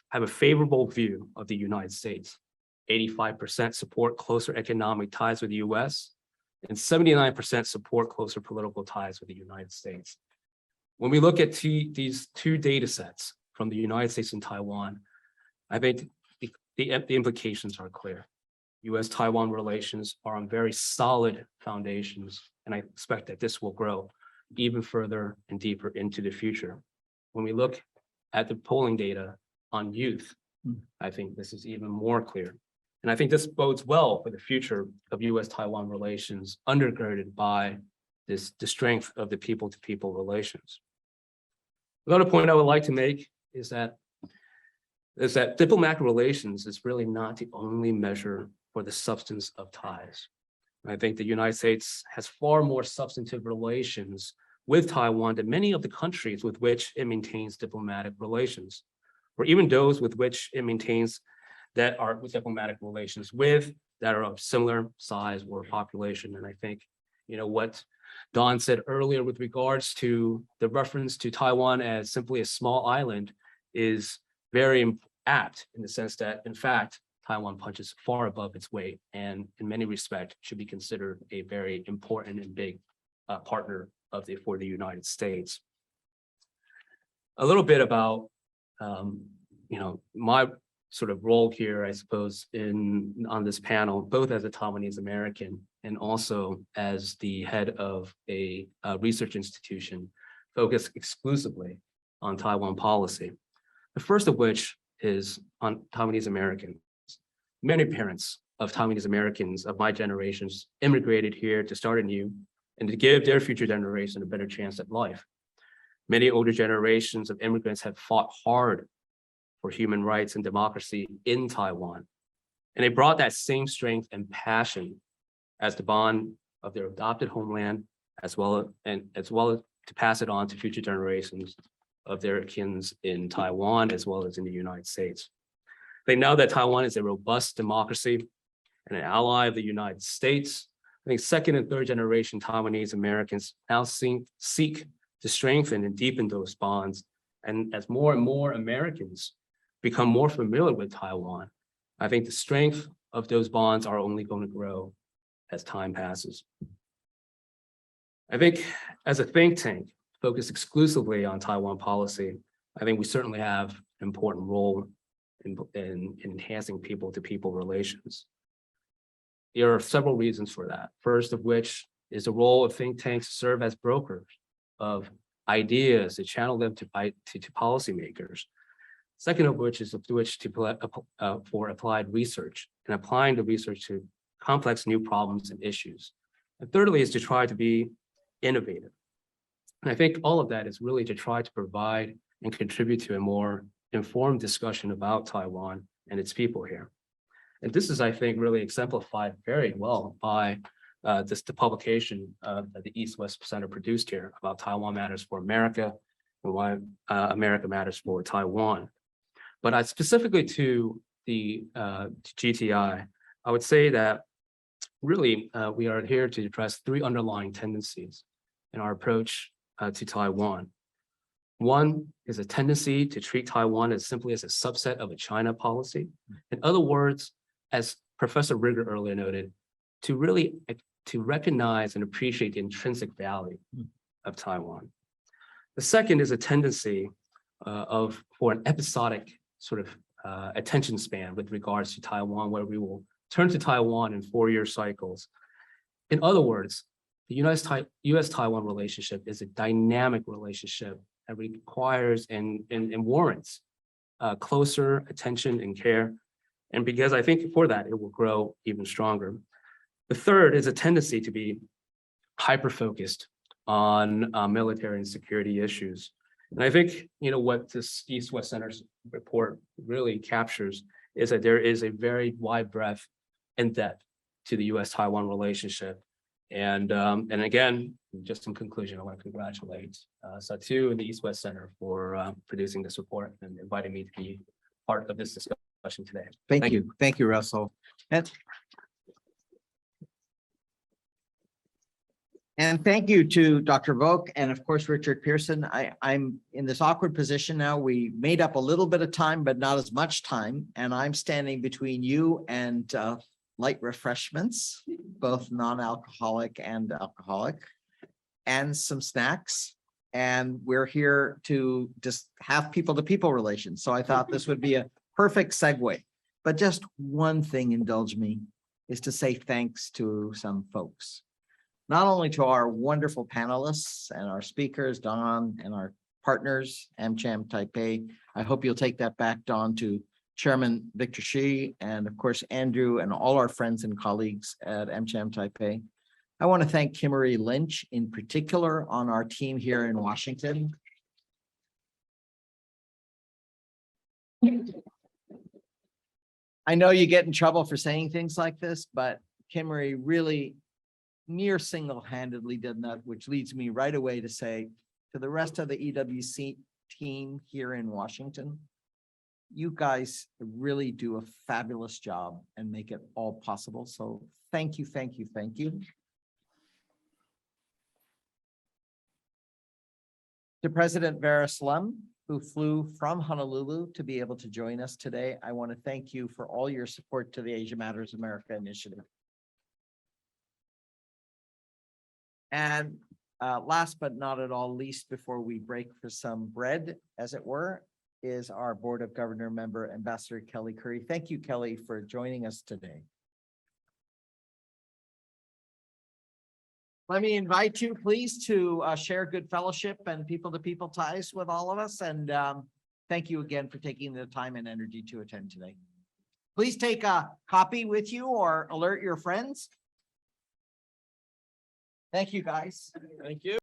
N: have a favorable view of the United States. 85% support closer economic ties with the US, and 79% support closer political ties with the United States. When we look at these two data sets from the United States and Taiwan, I think the implications are clear. US-Taiwan relations are on very solid foundations, and I expect that this will grow even further and deeper into the future. When we look at the polling data on youth, I think this is even more clear. And I think this bodes well for the future of US-Taiwan relations, undergirded by the strength of the people-to-people relations. Another point I would like to make is that diplomatic relations is really not the only measure for the substance of ties. And I think the United States has far more substantive relations with Taiwan than many of the countries with which it maintains diplomatic relations, or even those with which it maintains that are with diplomatic relations with that are of similar size or population. And I think, what Don said earlier with regards to the reference to Taiwan as simply a small island is very apt in the sense that, in fact, Taiwan punches far above its weight and in many respects should be considered a very important and big partner for the United States. A little bit about, my sort of role here, I suppose, on this panel, both as a Taiwanese American and also as the head of a research institution focused exclusively on Taiwan policy. The first of which is on Taiwanese Americans. Many parents of Taiwanese Americans of my generations immigrated here to start anew and to give their future generation a better chance at life. Many older generations of immigrants have fought hard for human rights and democracy in Taiwan. And they brought that same strength and passion as the bond of their adopted homeland, as well as to pass it on to future generations of their kins in Taiwan, as well as in the United States. They know that Taiwan is a robust democracy and an ally of the United States. I think second and third generation Taiwanese Americans now seek to strengthen and deepen those bonds. And as more and more Americans become more familiar with Taiwan, I think the strength of those bonds are only going to grow as time passes. I think as a think tank focused exclusively on Taiwan policy, I think we certainly have an important role in enhancing people-to-people relations. There are several reasons for that. First of which is the role of think tanks to serve as brokers of ideas, to channel them to policymakers. Second of which is for applied research and applying the research to complex new problems and issues. And thirdly is to try to be innovative. And I think all of that is really to try to provide and contribute to a more informed discussion about Taiwan and its people here. And this is, I think, really exemplified very well by the publication that the East-West Center produced here about Taiwan Matters for America and why America Matters for Taiwan. But specifically to the GTI, I would say that really we are here to address three underlying tendencies in our approach to Taiwan. One is a tendency to treat Taiwan as simply as a subset of a China policy. In other words, as Professor Rigger earlier noted, to recognize and appreciate the intrinsic value of Taiwan. The second is a tendency for an episodic sort of attention span with regards to Taiwan, where we will turn to Taiwan in 4-year cycles. In other words, the US-Taiwan relationship is a dynamic relationship that requires and warrants closer attention and care. And because I think for that, it will grow even stronger. The third is a tendency to be hyper-focused on military and security issues. And I think, what this East-West Center's report really captures is that there is a very wide breadth and depth to the US-Taiwan relationship. And again, just in conclusion, I want to congratulate Satu and the East West Center for producing this report and inviting me to be part of this discussion today.
B: Thank you. Thank you, Russell. And thank you to Dr. Volk and of course, Richard Pearson. I'm in this awkward position now. We made up a little bit of time, but not as much time. And I'm standing between you and light refreshments, both non-alcoholic and alcoholic, and some snacks. And we're here to just have people-to-people relations. So I thought this would be a perfect segue. But just one thing, indulge me, is to say thanks to some folks. Not only to our wonderful panelists and our speakers, Don, and our partners, AmCham Taipei. I hope you'll take that back, Don, to Chairman Victor Shi, and of course, Andrew, and all our friends and colleagues at AmCham Taipei. I want to thank Kimmery Lynch in particular on our team here in Washington. I know you get in trouble for saying things like this, but Kimmery really near single-handedly did that, which leads me right away to say to the rest of the EWC team here in Washington, you guys really do a fabulous job and make it all possible. So thank you, thank you, thank you. To President Vares-Lum, who flew from Honolulu to be able to join us today, I want to thank you for all your support to the Asia Matters America initiative. And last but not at all least, before we break for some bread, as it were, is our Board of Governor member, Ambassador Kelly Curry. Thank you, Kelly, for joining us today. Let me invite you, please, to share good fellowship and people-to-people ties with all of us. And thank you again for taking the time and energy to attend today. Please take a copy with you or alert your friends. Thank you, guys.
N: Thank you.